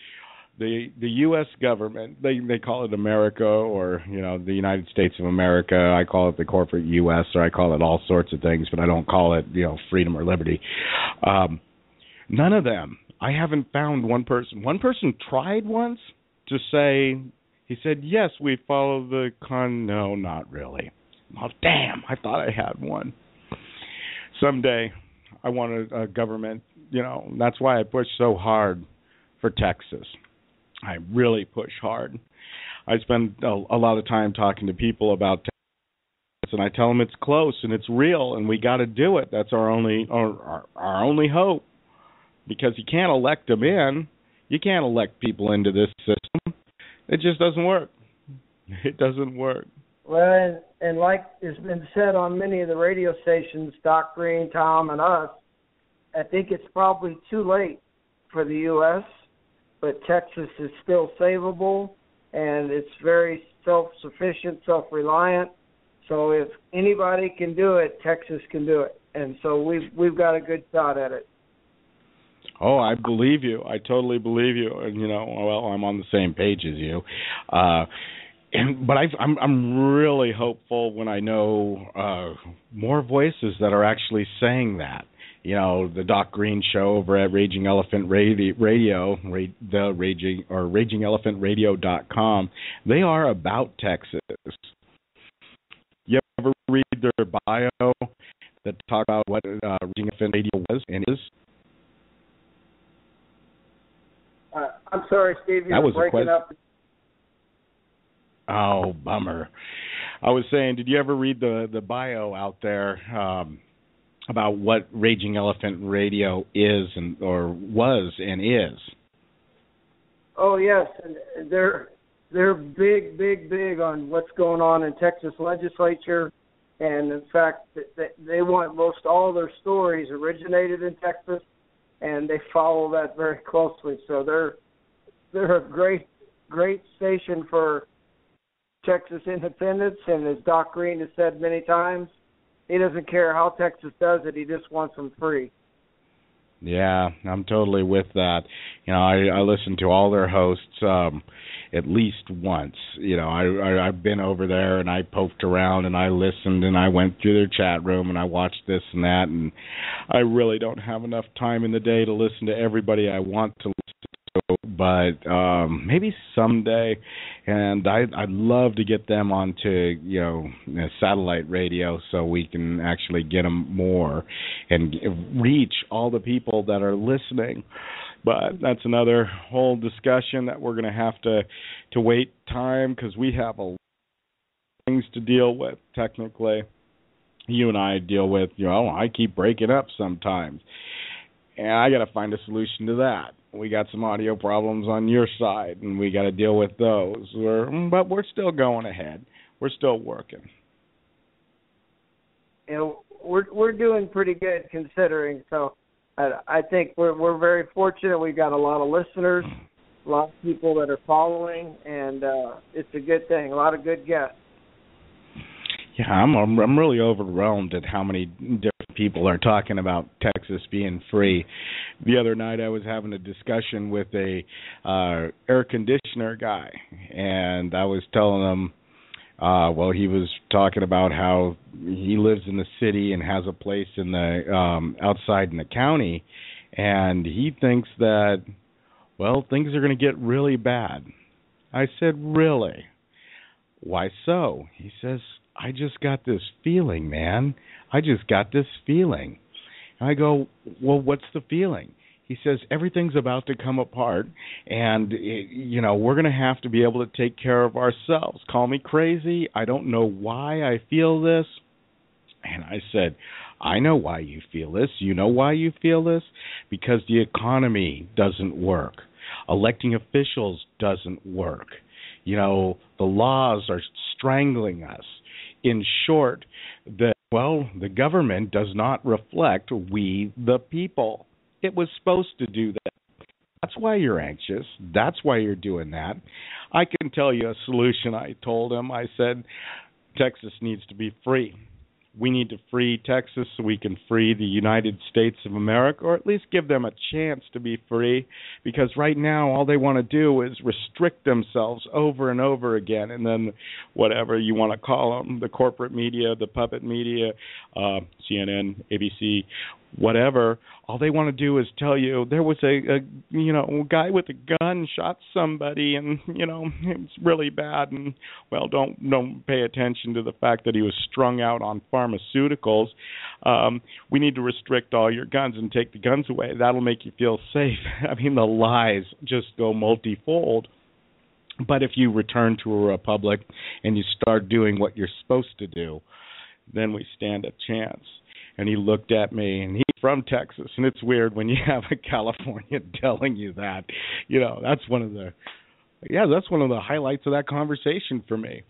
the U.S. government, they call it America, or, the United States of America. I call it the corporate U.S., or I call it all sorts of things, but I don't call it, freedom or liberty. None of them. I haven't found one person. One person tried once to say, he said, yes, we follow the no, not really. Oh, damn, I thought I had one. Someday I want a government, that's why I push so hard for Texas. I really push hard. I spend a lot of time talking to people about Texas, and I tell them it's close and it's real, and we got to do it. That's our only hope, because you can't elect them in. You can't elect people into this system. It just doesn't work. It doesn't work. Well, and like has been said on many of the radio stations, Doc Green, Tom, and us, I think it's probably too late for the U.S., but Texas is still savable, and it's very self-sufficient, self-reliant. So if anybody can do it, Texas can do it. And so we've got a good shot at it. Oh, I believe you. I totally believe you. And, I'm on the same page as you. But I'm really hopeful when I know more voices that are actually saying that. the Doc Green show over at Raging Elephant Radio, RagingElephantRadio.com. They are about Texas. You ever read their bio that talk about what Raging Elephant Radio was and is? I'm sorry, Steve, you were breaking up. Oh, bummer. I was saying, did you ever read the bio out there about what Raging Elephant Radio is or was and is? Oh, yes, and they're big on what's going on in Texas legislature, and in fact, they want most all their stories originated in Texas, and they follow that very closely. So they're a great station for Texas independence, and as Doc Green has said many times, he doesn't care how Texas does it, he just wants them free. Yeah, I'm totally with that. I listen to all their hosts at least once. I've been over there and I poked around and I listened and I went through their chat room and I watched this and that, and I really don't have enough time in the day to listen to everybody I want to listen to, but maybe someday. And I'd love to get them onto satellite radio so we can actually get them more and reach all the people that are listening. But that's another whole discussion that we're going to have to wait time, because we have a lot of things to deal with. Technically, you and I deal with, I keep breaking up sometimes, and I got to find a solution to that. We got some audio problems on your side, and we got to deal with those. But we're still going ahead. We're still working. We're doing pretty good considering. So I think we're very fortunate. We've got a lot of listeners, a lot of people that are following, and it's a good thing. A lot of good guests. Yeah, I'm really overwhelmed at how many different people are talking about Texas being free. The other night I was having a discussion with a air conditioner guy, and I was telling him, he was talking about how he lives in the city and has a place in the outside in the county, and he thinks that, things are going to get really bad. I said, really? Why so? He says, I just got this feeling, man. I just got this feeling. And I go, well, what's the feeling? He says, everything's about to come apart, and, we're going to have to be able to take care of ourselves. Call me crazy. I don't know why I feel this. And I said, I know why you feel this. You know why you feel this? Because the economy doesn't work. Electing officials doesn't work. The laws are strangling us. In short, the government does not reflect we, the people. It was supposed to do that. That's why you're anxious. That's why you're doing that. I can tell you a solution. I told him, I said, Texas needs to be free. We need to free Texas so we can free the United States of America, or at least give them a chance to be free, because right now all they want to do is restrict themselves over and over again, and then whatever you want to call them, the corporate media, the puppet media, CNN, ABC, whatever, all they want to do is tell you there was a guy with a gun shot somebody, and it's really bad, and don't pay attention to the fact that he was strung out on pharmaceuticals. We need to restrict all your guns and take the guns away. That'll make you feel safe. I mean, the lies just go multifold. But if you return to a republic and you start doing what you're supposed to do, then we stand a chance. And he looked at me, and he's from Texas, and it's weird when you have a Californian telling you that. That's one of the highlights of that conversation for me.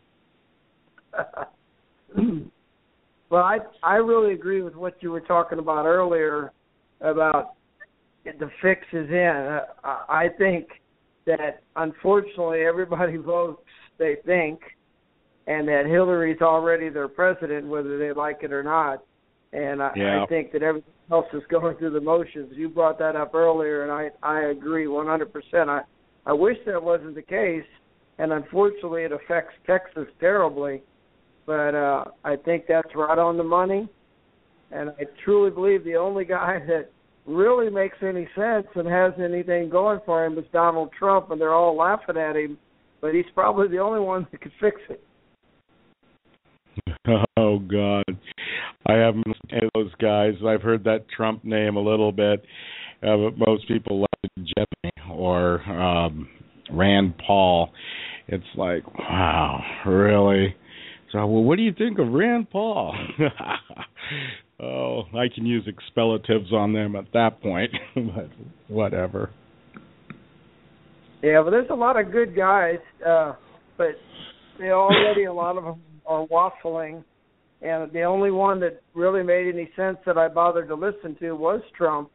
Well, I really agree with what you were talking about earlier about the fix is in. I think that, unfortunately, everybody votes, they think, and that Hillary's already their president, whether they like it or not. And I think that everything else is going through the motions. You brought that up earlier, and I agree 100%. I wish that wasn't the case, and unfortunately it affects Texas terribly. But I think that's right on the money. And I truly believe the only guy that really makes any sense and has anything going for him is Donald Trump, and they're all laughing at him, but he's probably the only one that could fix it. Oh, God. I haven't listened to those guys. I've heard that Trump name a little bit, but most people like Jimmy or Rand Paul. It's like, wow, really? So, well, what do you think of Rand Paul? Oh, I can use expellatives on them at that point, but whatever. Yeah, but there's a lot of good guys, but they already, a lot of them are waffling, and the only one that really made any sense that I bothered to listen to was Trump,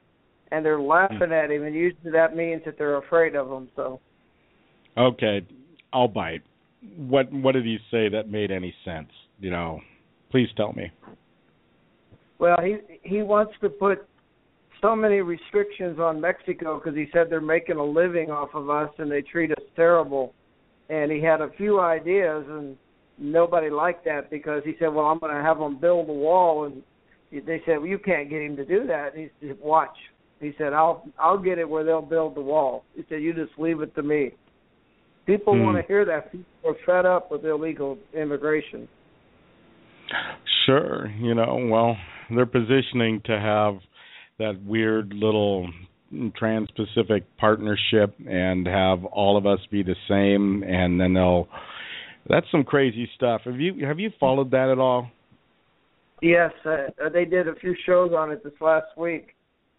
and they're laughing at him, and usually that means that they're afraid of him. So, okay, I'll bite. What did he say that made any sense? You know, please tell me. Well, he wants to put so many restrictions on Mexico because he said they're making a living off of us and they treat us terrible. And he had a few ideas, and nobody liked that because he said, well, I'm going to have them build a wall. And they said, well, you can't get him to do that. And he said, watch. He said, I'll get it where they'll build the wall. He said, you just leave it to me. People want to hear that. People are fed up with illegal immigration. Sure. You know, well, they're positioning to have that weird little trans-Pacific partnership and have all of us be the same, and then that's some crazy stuff. Have you followed that at all? Yes, they did a few shows on it this last week,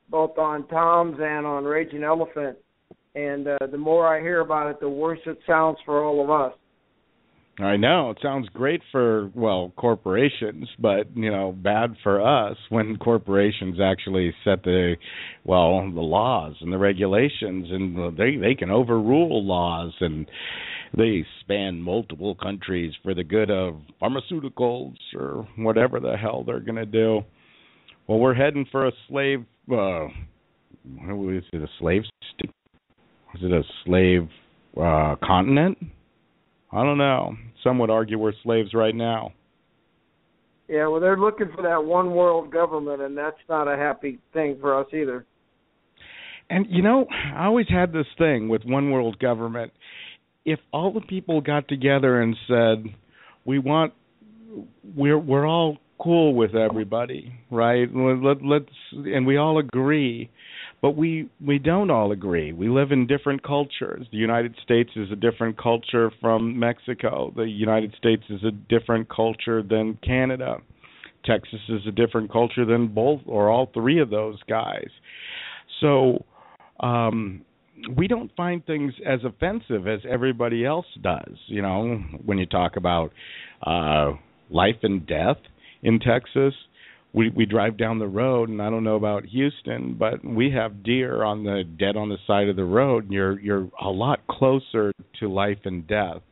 both on Tom's and on Raging Elephant. And the more I hear about it, the worse it sounds for all of us. I know. It sounds great for, corporations, but, bad for us when corporations actually set the laws and the regulations, and they can overrule laws, and they span multiple countries for the good of pharmaceuticals or whatever the hell they're going to do. Well, we're heading for a slave, is it a slave state? Is it a slave continent? I don't know. Some would argue we're slaves right now. Yeah, well, they're looking for that one world government, and that's not a happy thing for us either. And, I always had this thing with one world government. If all the people got together and said, we're all cool with everybody, right? And we all agree. But we don't all agree. We live in different cultures. The United States is a different culture from Mexico. The United States is a different culture than Canada. Texas is a different culture than both or all three of those guys. So we don't find things as offensive as everybody else does. When you talk about life and death in Texas, we drive down the road, and I don't know about Houston, but we have deer dead on the side of the road. You're a lot closer to life and death.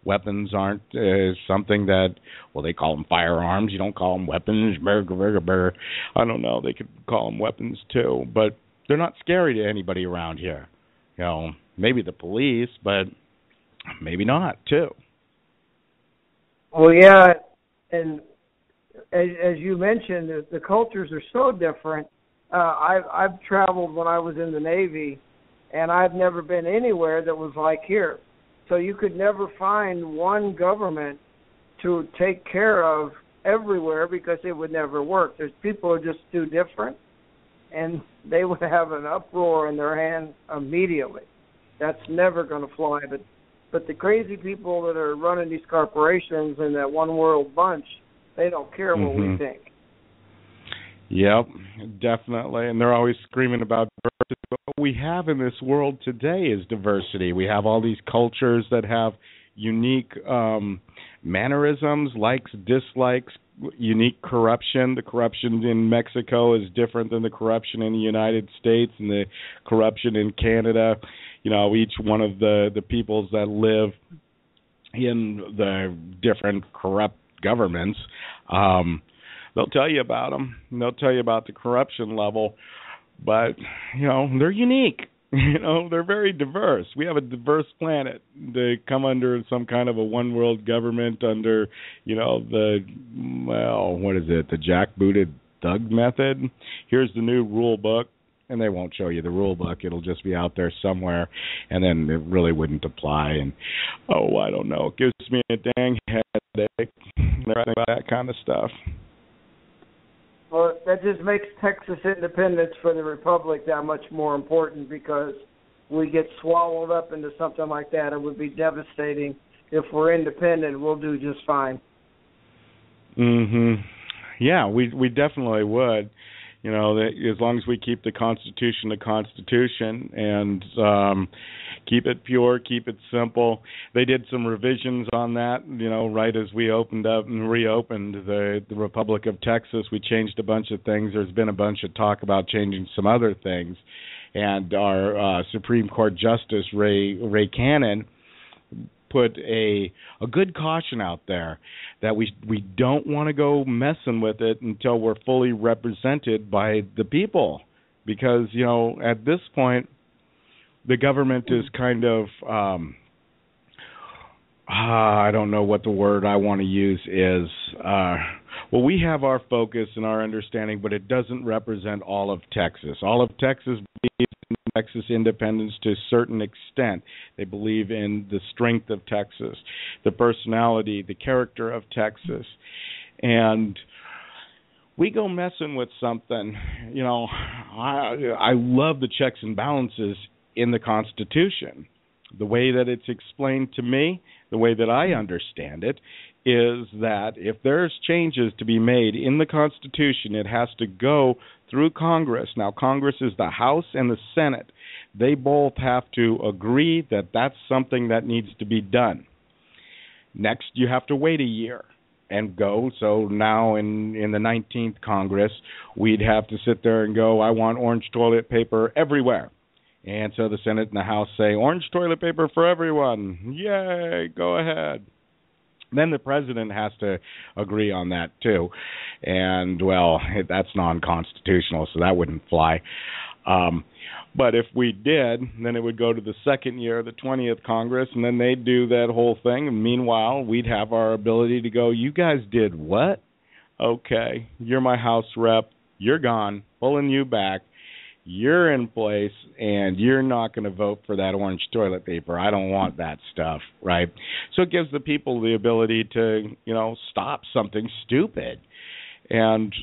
Weapons aren't something that, they call them firearms. You don't call them weapons. I don't know. They could call them weapons too, but they're not scary to anybody around here. Maybe the police, but maybe not too. Well, yeah, and as you mentioned, the cultures are so different. I've traveled when I was in the Navy, and I've never been anywhere that was like here. So you could never find one government to take care of everywhere because it would never work. People are just too different, and they would have an uproar in their hand immediately. That's never going to fly. But the crazy people that are running these corporations and that one world bunch, they don't care what we think. Yep, definitely. And they're always screaming about diversity. What we have in this world today is diversity. We have all these cultures that have unique mannerisms, likes, dislikes, unique corruption. The corruption in Mexico is different than the corruption in the United States and the corruption in Canada. Each one of the peoples that live in the different corrupt governments, they'll tell you about them. They'll tell you about the corruption level, but they're unique. They're very diverse. We have a diverse planet. They come under some kind of a one world government under, the jackbooted thug method. Here's the new rule book. And they won't show you the rule book. It'll just be out there somewhere, and then it really wouldn't apply. And, I don't know. It gives me a dang headache, that kind of stuff. Well, that just makes Texas independence for the Republic that much more important, because we get swallowed up into something like that. It would be devastating. If we're independent, we'll do just fine. Yeah, we definitely would. That as long as we keep the Constitution and keep it pure, keep it simple. They did some revisions on that, right as we opened up and reopened the Republic of Texas. We changed a bunch of things. There's been a bunch of talk about changing some other things. And our Supreme Court Justice, Ray Cannon, put a good caution out there that we don't want to go messing with it until we're fully represented by the people, because at this point the government is kind of I don't know what the word I want to use is. We have our focus and our understanding, but it doesn't represent all of Texas. All of Texas believes in Texas independence to a certain extent. They believe in the strength of Texas, the personality, the character of Texas. And we go messing with something. I love the checks and balances in the Constitution. The way that it's explained to me, the way that I understand it, is that if there's changes to be made in the Constitution, it has to go through Congress. Now, Congress is the House and the Senate. They both have to agree that that's something that needs to be done. Next, you have to wait a year and go. So now in the 19th Congress, we'd have to sit there and go, I want orange toilet paper everywhere. And so the Senate and the House say, orange toilet paper for everyone. Yay, go ahead. Then the president has to agree on that, too. And, that's non-constitutional, so that wouldn't fly. But if we did, then it would go to the second year of the 20th Congress, and then they'd do that whole thing. And meanwhile, we'd have our ability to go, you guys did what? Okay, you're my House rep. You're gone, pulling you back. You're in place, and you're not going to vote for that orange toilet paper. I don't want that stuff, right? So it gives the people the ability to, stop something stupid. And,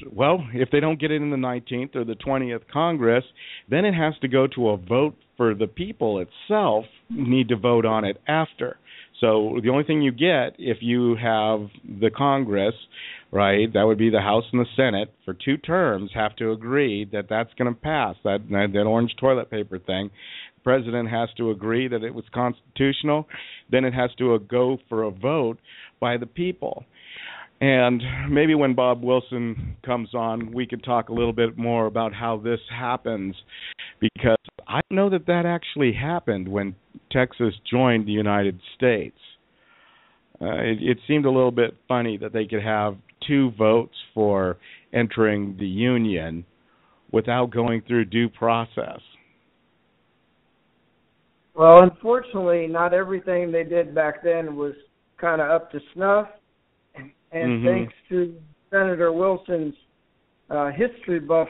if they don't get it in the 19th or the 20th Congress, then it has to go to a vote for the people itself, need to vote on it after. So the only thing you get if you have the Congress, right, that would be the House and the Senate for 2 terms, have to agree that that's going to pass, that orange toilet paper thing. The president has to agree that it was constitutional. Then it has to go for a vote by the people. And maybe when Bob Wilson comes on, we could talk a little bit more about how this happens, because I know that actually happened when Texas joined the United States. It seemed a little bit funny that they could have 2 votes for entering the Union without going through due process. Well, unfortunately, not everything they did back then was kind of up to snuff. And thanks to Senator Wilson's history buff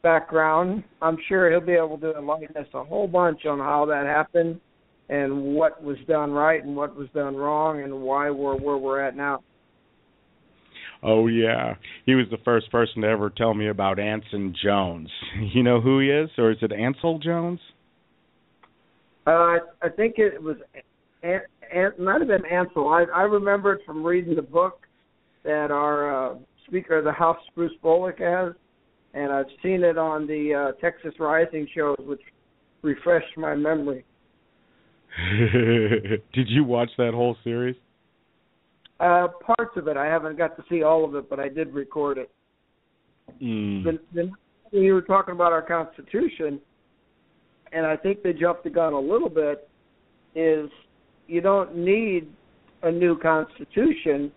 background, I'm sure he'll be able to enlighten us a whole bunch on how that happened and what was done right and what was done wrong and why we're where we're at now. Oh, yeah. He was the first person to ever tell me about Anson Jones. You know who he is? Or is it Ansel Jones? I think it was... It might have been Ansel. I remember it from reading the book that our Speaker of the House, Bruce Bullock, has, and I've seen it on the Texas Rising shows, which refreshed my memory. Did you watch that whole series? Parts of it. I haven't got to see all of it, but I did record it. Then you were talking about our Constitution, and I think they jumped the gun a little bit, is you don't need a new Constitution.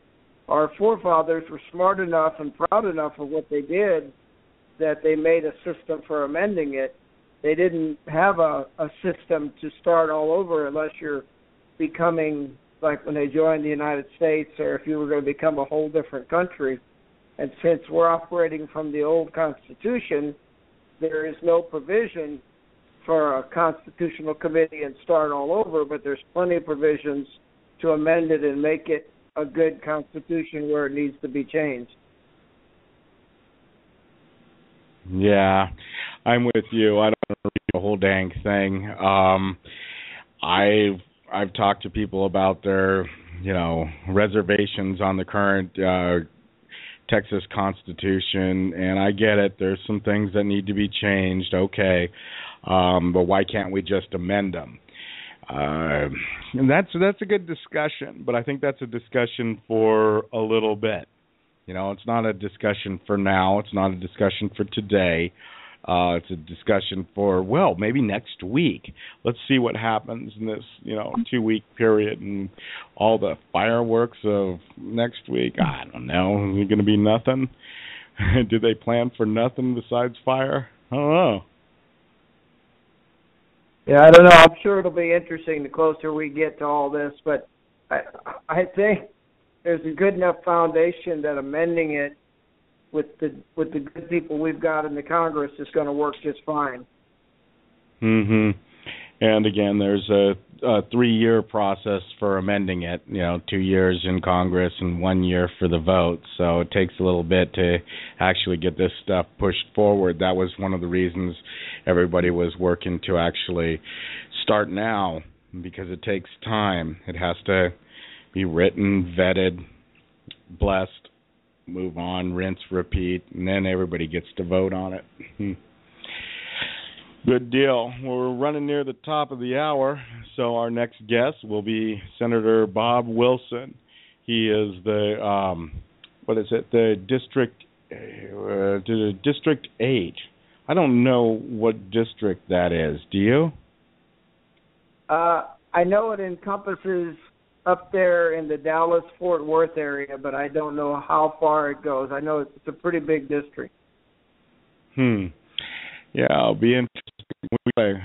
Our forefathers were smart enough and proud enough of what they did that they made a system for amending it. They didn't have a system to start all over unless you're becoming, like when they joined the United States, or if you were going to become a whole different country. And since we're operating from the old Constitution, there is no provision for a constitutional committee and start all over, but there's plenty of provisions to amend it and make it a good constitution where it needs to be changed. Yeah, I'm with you. I don't read the whole dang thing. I've talked to people about their, reservations on the current Texas Constitution, and I get it. There's some things that need to be changed, okay, but why can't we just amend them? And that's a good discussion, but I think that's a discussion for a little bit. It's not a discussion for now. It's not a discussion for today. It's a discussion for, maybe next week. Let's see what happens in this, 2-week period and all the fireworks of next week. I don't know. Is it going to be nothing? Do they plan for nothing besides fire? I don't know. Yeah, I don't know. I'm sure it'll be interesting the closer we get to all this, but I think there's a good enough foundation that amending it with the good people we've got in the Congress is going to work just fine. Mhm. And again, there's a 3-year process for amending it. 2 years in Congress and 1 year for the vote. So it takes a little bit to actually get this stuff pushed forward. That was one of the reasons everybody was working to actually start now, because it takes time. It has to be written, vetted, blessed, move on, rinse, repeat, and then everybody gets to vote on it. Good deal. Well, we're running near the top of the hour, so our next guest will be Senator Bob Wilson. He is the District 8. I don't know what district that is. Do you? I know it encompasses up there in the Dallas-Fort Worth area, but I don't know how far it goes. I know it's a pretty big district. Yeah, it'll be interesting. We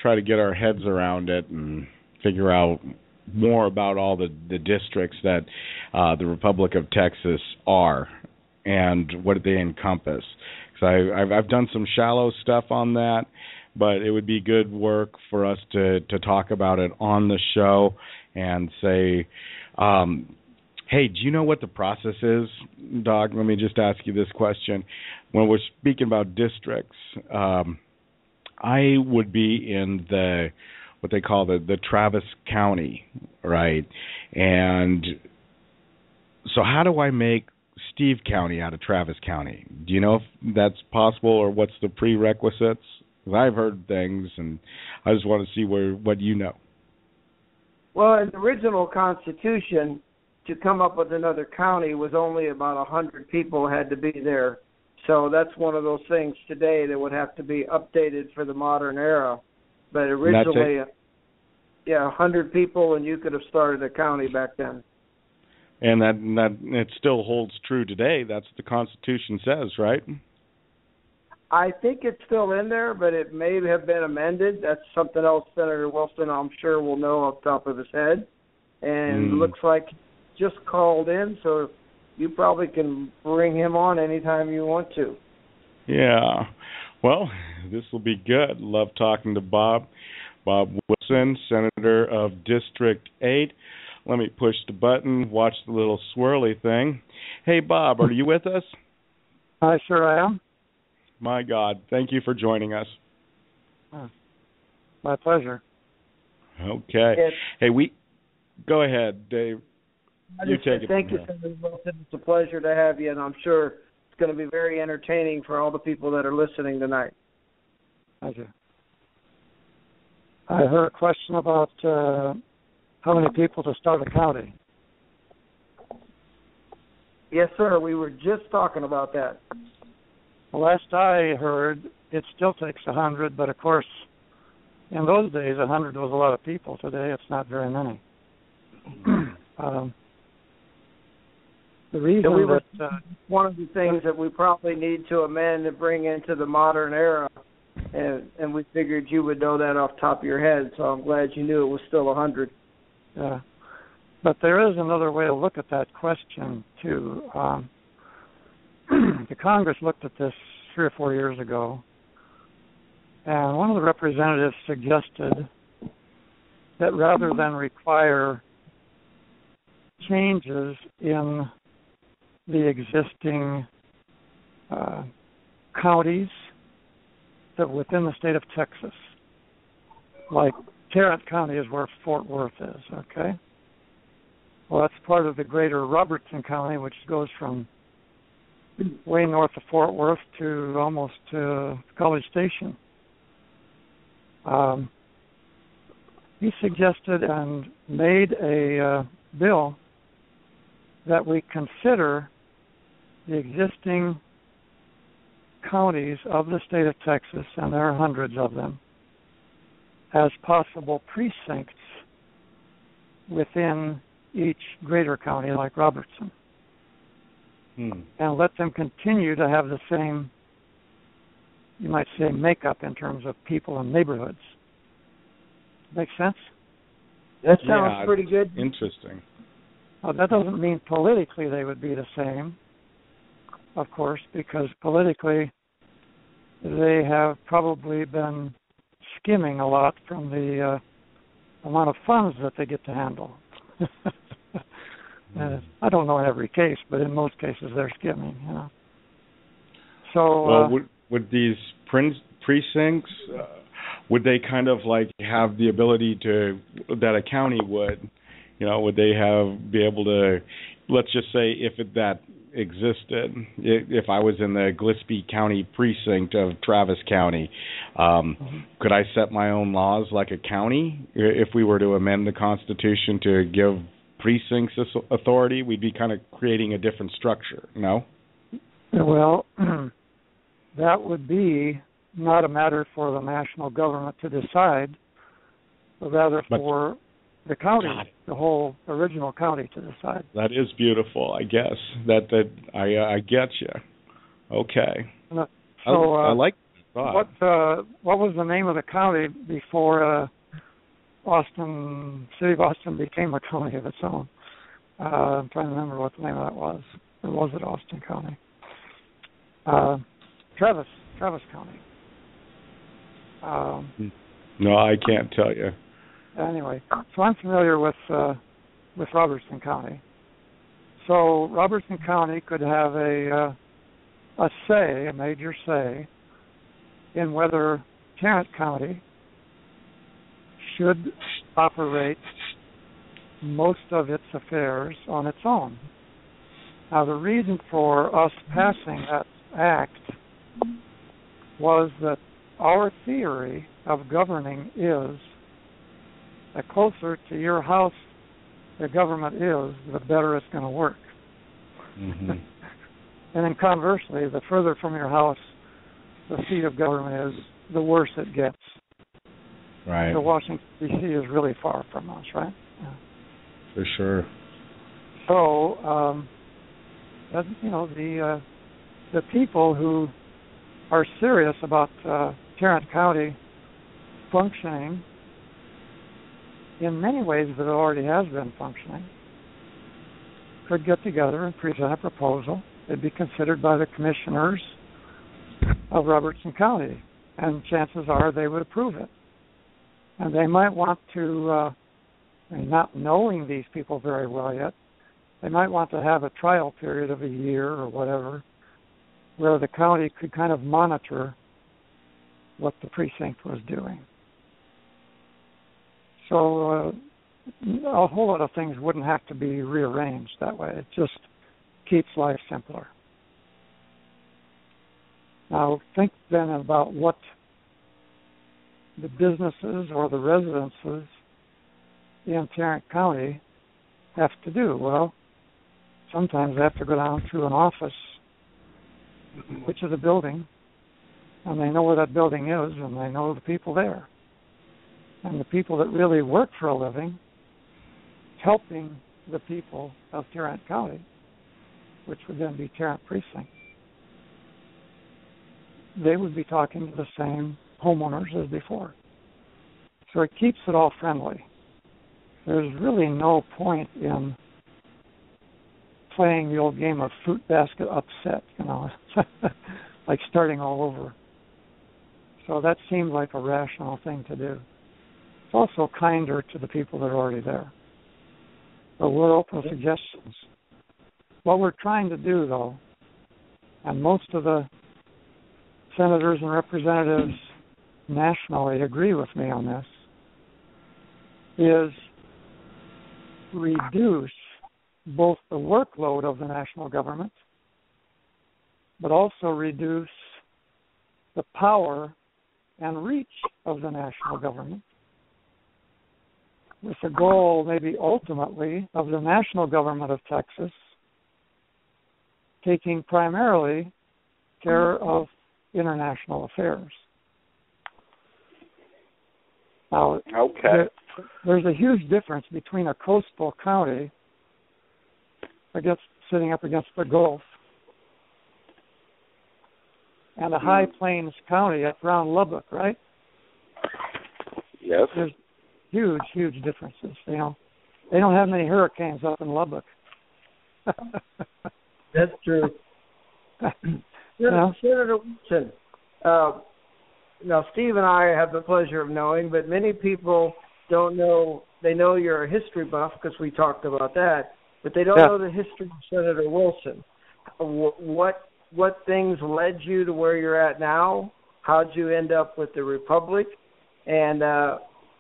try to get our heads around it and figure out more about all the districts that the Republic of Texas are and what they encompass. So I've done some shallow stuff on that, but it would be good work for us to talk about it on the show and say, hey, do you know what the process is, Doc? Let me just ask you this question. When we're speaking about districts, I would be in what they call the Travis County, right? And so how do I make Steve County out of Travis County? Do you know if that's possible, or what's the prerequisites? 'Cause I've heard things, and I just want to see what you know. Well, in the original Constitution, to come up with another county was only about 100 people had to be there. So that's one of those things today that would have to be updated for the modern era. But originally, 100 people, and you could have started a county back then. And that it still holds true today. That's what the Constitution says, right? I think it's still in there, but it may have been amended. That's something else Senator Wilson, I'm sure, will know off the top of his head. And it looks like he just called in, so you probably can bring him on anytime you want to. Yeah. Well, this will be good. Love talking to Bob. Bob Wilson, Senator of District 8. Let me push the button, watch the little swirly thing. Hey, Bob, are you with us? I sure am. My God, thank you for joining us. My pleasure. Okay. Hey, go ahead, Dave. You take it. Thank you, Senator Wilson. It's a pleasure to have you, and I'm sure it's going to be very entertaining for all the people that are listening tonight. Thank you. I heard a question about how many people to start a county. Yes, sir. We were just talking about that. Last I heard, it still takes 100, but of course, in those days, 100 was a lot of people. Today, it's not very many. The reason one of the things that we probably need to amend and bring into the modern era, and we figured you would know that off the top of your head, so I'm glad you knew it was still 100. Yeah, but there is another way to look at that question, too. the Congress looked at this 3 or 4 years ago, and one of the representatives suggested that rather than require changes in the existing counties that within the state of Texas, like Tarrant County is where Fort Worth is, okay? Well, that's part of the greater Robertson County, which goes from way north of Fort Worth to almost College Station. He suggested and made a bill that we consider the existing counties of the state of Texas, and there are hundreds of them, as possible precincts within each greater county like Robertson. And let them continue to have the same, you might say, makeup in terms of people and neighborhoods. Make sense? That sounds pretty good. Interesting. Well, that doesn't mean politically they would be the same, of course, because politically they have probably been skimming a lot from the amount of funds that they get to handle. I don't know in every case, but in most cases they're skimming. You know. So, well, would these precincts, would they kind of like have the ability to, that a county would, you know, would they be able to, let's just say if that existed, if I was in the Gillespie County precinct of Travis County, could I set my own laws like a county? If we were to amend the Constitution to give precincts authority, we'd be kind of creating a different structure, no? Well, that would be not a matter for the national government to decide, but rather for the county, the whole original county to decide. That is beautiful, I guess. I get you. Okay. So I like that. What was the name of the county before City of Austin became a county of its own? I'm trying to remember what the name of that was. Or was it Austin County? Travis County. No, I can't tell you. Anyway, so I'm familiar with Robertson County. So Robertson County could have a major say, in whether Tarrant County should operate most of its affairs on its own. Now, the reason for us passing that act was that our theory of governing is the closer to your house the government is, the better it's going to work. Mm-hmm. And then conversely, the further from your house the seat of government is, the worse it gets. Right. So Washington, D.C. is really far from us, right? Yeah. For sure. So, the people who are serious about Tarrant County functioning in many ways that it already has been functioning could get together and present a proposal. It'd be considered by the commissioners of Robertson County, and chances are they would approve it. And they might want to, not knowing these people very well yet, they might want to have a trial period of a year or whatever, where the county could kind of monitor what the precinct was doing. So a whole lot of things wouldn't have to be rearranged that way. It just keeps life simpler. Now think then about what the businesses or the residences in Tarrant County have to do. Well, sometimes they have to go down to an office, which is a building, and they know where that building is, and they know the people there. And the people that really work for a living, helping the people of Tarrant County, which would then be Tarrant Precinct, they would be talking to the same homeowners as before. So it keeps it all friendly. There's really no point in playing the old game of fruit basket upset, you know, like starting all over. So that seemed like a rational thing to do. It's also kinder to the people that are already there. But we're open to suggestions. What we're trying to do, though, and most of the senators and representatives nationally agree with me on this, is reduce both the workload of the national government, but also reduce the power and reach of the national government, with the goal, maybe ultimately, of the national government of Texas taking primarily care of international affairs. Now, there's a huge difference between a coastal county sitting up against the Gulf and a high plains county at around Lubbock, right? Yes. There's huge, huge differences. You know, they don't have many hurricanes up in Lubbock. That's true. Senator Wilson, now Steve and I have the pleasure of knowing, but many people don't know. They know you're a history buff because we talked about that, but they don't know the history of Senator Wilson. What things led you to where you're at now? How'd you end up with the Republic? And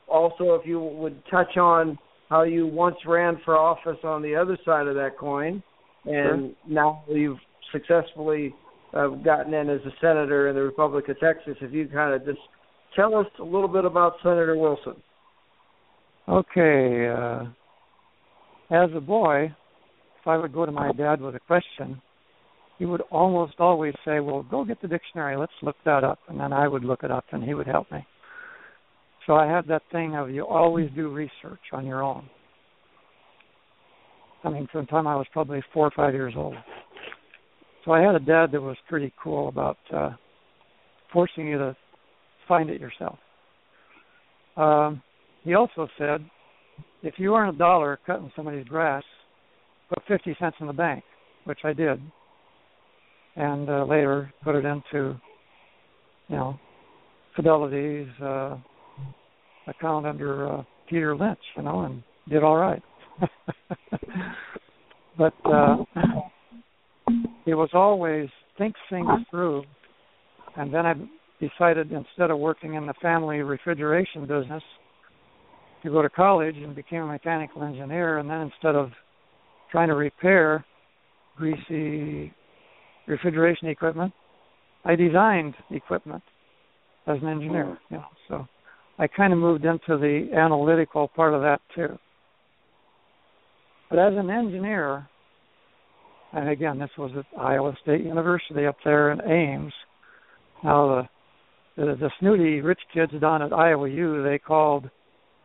also, if you would touch on how you once ran for office on the other side of that coin, and now you've successfully gotten in as a senator in the Republic of Texas. If you kind of just tell us a little bit about Senator Wilson. Okay. As a boy, if I would go to my dad with a question, he would almost always say, well, go get the dictionary, let's look that up. And then I would look it up and he would help me. So I had that thing of you always do research on your own. I mean, from the time I was probably 4 or 5 years old. So I had a dad that was pretty cool about forcing you to find it yourself. He also said, if you earn $1 cutting somebody's grass, put 50 cents in the bank, which I did. And later put it into, Fidelity's account under Peter Lynch, and did all right. But it was always think things through. And then I decided, instead of working in the family refrigeration business, to go to college and became a mechanical engineer. And then instead of trying to repair greasy refrigeration equipment, I designed equipment as an engineer. So I kind of moved into the analytical part of that too. But as an engineer, and again, this was at Iowa State University up there in Ames. Now the snooty rich kids down at Iowa U, they called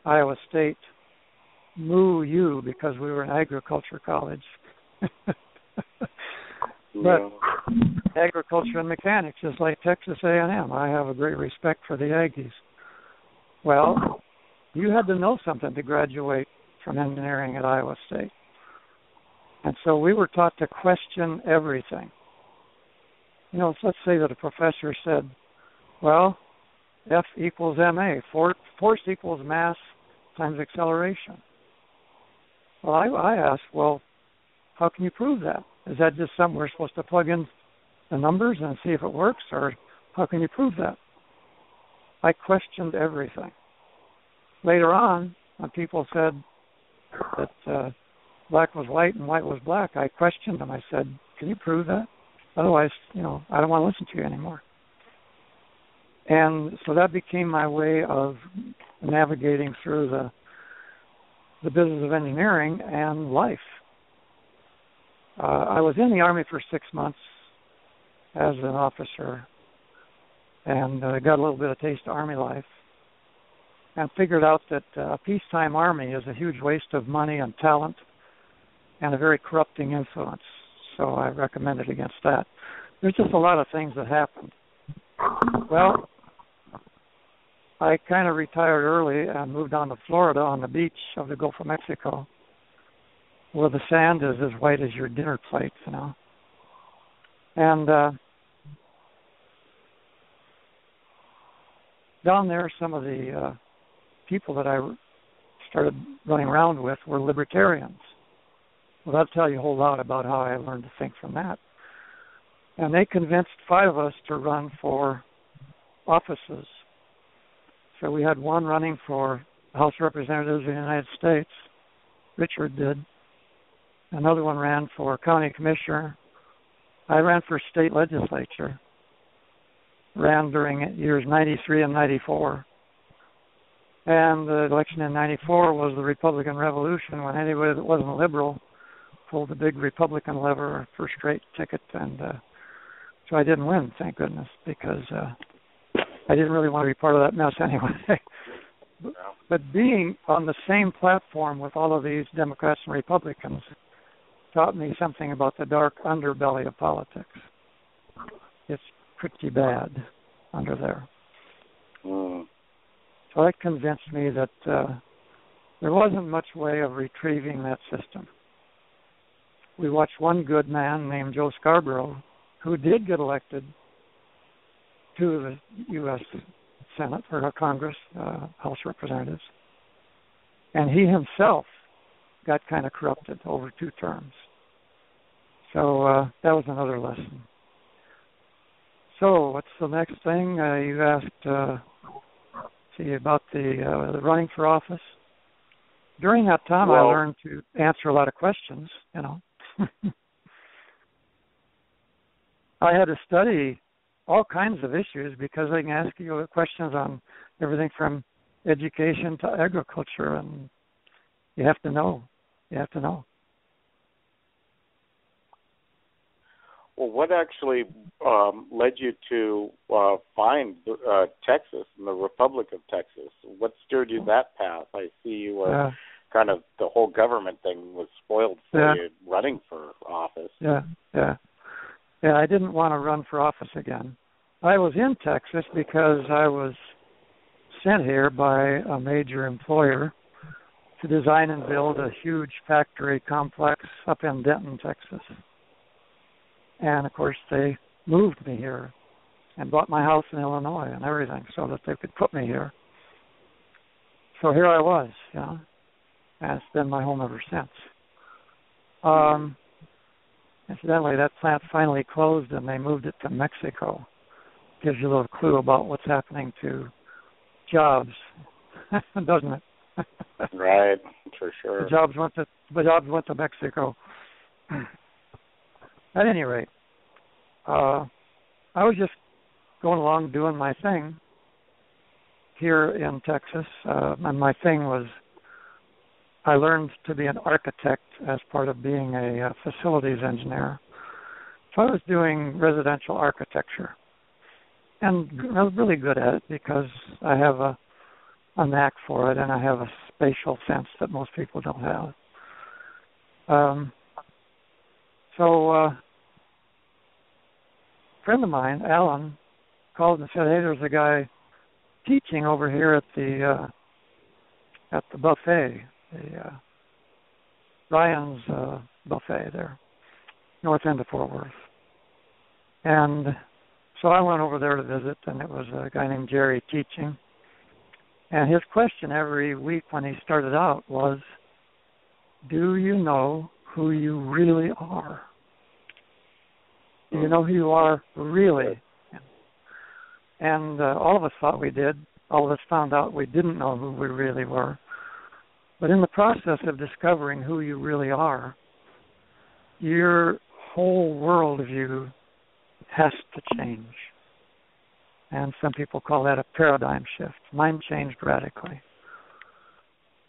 Iowa State Moo U because we were an agriculture college. But agriculture and mechanics is like Texas A&M. I have a great respect for the Aggies. Well, you had to know something to graduate from engineering at Iowa State. And so we were taught to question everything. So let's say that a professor said, well, F equals ma, force equals mass times acceleration. Well, I asked, well, how can you prove that? Is that just something we're supposed to plug in the numbers and see if it works, or how can you prove that? I questioned everything. Later on, when people said that black was white and white was black, I questioned them. I said, can you prove that? Otherwise, I don't want to listen to you anymore. And so that became my way of navigating through the business of engineering and life. I was in the Army for 6 months as an officer and got a little bit of taste of Army life and figured out that a peacetime Army is a huge waste of money and talent and a very corrupting influence. So I recommended against that. There's just a lot of things that happened. Well, I kind of retired early and moved on to Florida on the beach of the Gulf of Mexico. where the sand is as white as your dinner plate, you know. And down there, some of the people that I started running around with were libertarians. Well, that'll tell you a whole lot about how I learned to think from that. And they convinced 5 of us to run for offices. So we had one running for House of Representatives of the United States. Richard did. Another one ran for county commissioner. I ran for state legislature. Ran during years 93 and 94. And the election in 94 was the Republican Revolution, when anybody that wasn't liberal pulled the big Republican lever for straight ticket. And so I didn't win, thank goodness, because I didn't really want to be part of that mess anyway. But being on the same platform with all of these Democrats and Republicans taught me something about the dark underbelly of politics. It's pretty bad under there. So that convinced me that there wasn't much way of retrieving that system. We watched one good man named Joe Scarborough, who did get elected to the U.S. Senate or Congress, House of Representatives, and he himself got kind of corrupted over 2 terms. So that was another lesson. So what's the next thing? You asked, about the running for office. During that time, I learned to answer a lot of questions, you know. I had to study all kinds of issues because they can ask you questions on everything from education to agriculture, and you have to know. You have to know. Well, what actually led you to find Texas and the Republic of Texas? What steered you that path? I see you were kind of, the whole government thing was spoiled for you running for office. Yeah, I didn't want to run for office again. I was in Texas because I was sent here by a major employer to design and build a huge factory complex up in Denton, Texas. And, of course, they moved me here and bought my house in Illinois and everything so that they could put me here. So here I was, you know, and it's been my home ever since. Incidentally, that plant finally closed and they moved it to Mexico. Gives you a little clue about what's happening to jobs, doesn't it? Right, for sure. The jobs went to Mexico. At any rate, I was just going along doing my thing here in Texas, and my thing was I learned to be an architect as part of being a facilities engineer. So I was doing residential architecture, and I was really good at it because I have a knack for it, and I have a spatial sense that most people don't have. So a friend of mine, Alan, called and said, "Hey, there's a guy teaching over here at the buffet, Ryan's buffet there, north end of Fort Worth." And so I went over there to visit, and it was a guy named Jerry teaching. And his question every week when he started out was, "Do you know who you really are? Do you know who you are really?" And all of us thought we did. All of us found out we didn't know who we really were. But in the process of discovering who you really are, your whole worldview has to change. And some people call that a paradigm shift. Mine changed radically.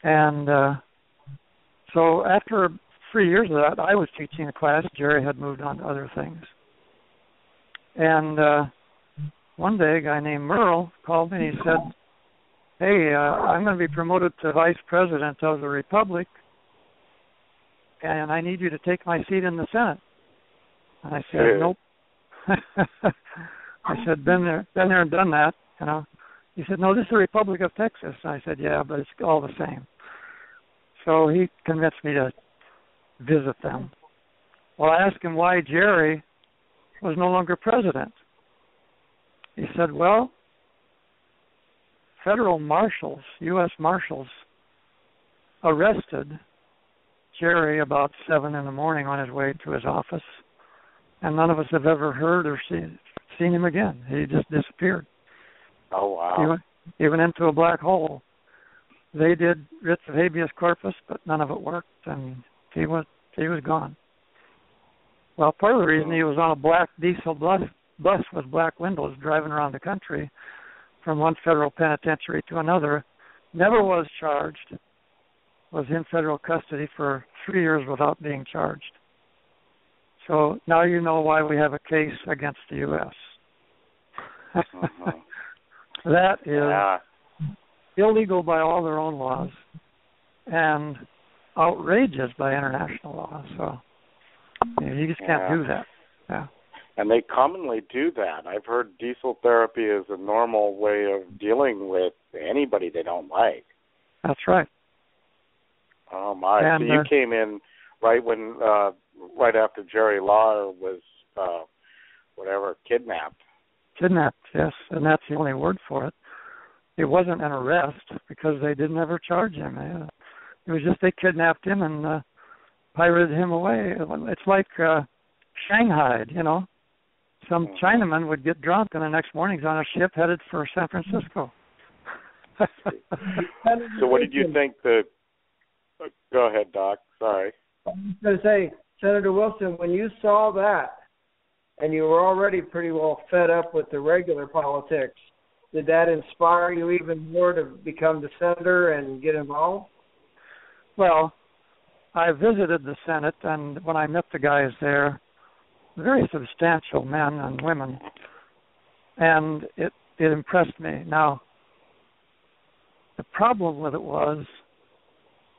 And so after 3 years of that, I was teaching a class. Jerry had moved on to other things. And one day, a guy named Merle called me and he said, "Hey, I'm going to be promoted to vice president of the Republic, and I need you to take my seat in the Senate." And I said, "Nope." I said, been there and done that, you know. He said, "No, this is the Republic of Texas." And I said, "Yeah, but it's all the same." So he convinced me to visit them. Well, I asked him why Jerry was no longer president. He said, well, federal marshals, U.S. marshals, arrested Jerry about 7 in the morning on his way to his office, and none of us have ever heard or seen him again. He just disappeared. Oh, wow. He went into a black hole. They did writs of habeas corpus, but none of it worked, and he was gone. Well, part of the reason he was on a black diesel bus with black windows driving around the country from one federal penitentiary to another, never was charged, was in federal custody for 3 years without being charged. So now you know why we have a case against the U.S. That is illegal by all their own laws and outrageous by international law. So you just can't do that. Yeah. And they commonly do that. I've heard diesel therapy is a normal way of dealing with anybody they don't like. That's right. Oh my! And, so you came in right after Jerry Law was kidnapped. Kidnapped, yes, and that's the only word for it. It wasn't an arrest because they didn't ever charge him. It was just they kidnapped him and pirated him away. It's like Shanghai, you know. Some Chinaman would get drunk and the next morning he's on a ship headed for San Francisco. So what did you think Go ahead, Doc. Sorry. I was going to say, Senator Wilson, when you saw that and you were already pretty well fed up with the regular politics, did that inspire you even more to become the senator and get involved? Well, I visited the Senate, and when I met the guys there, very substantial men and women, and it impressed me. Now, the problem with it was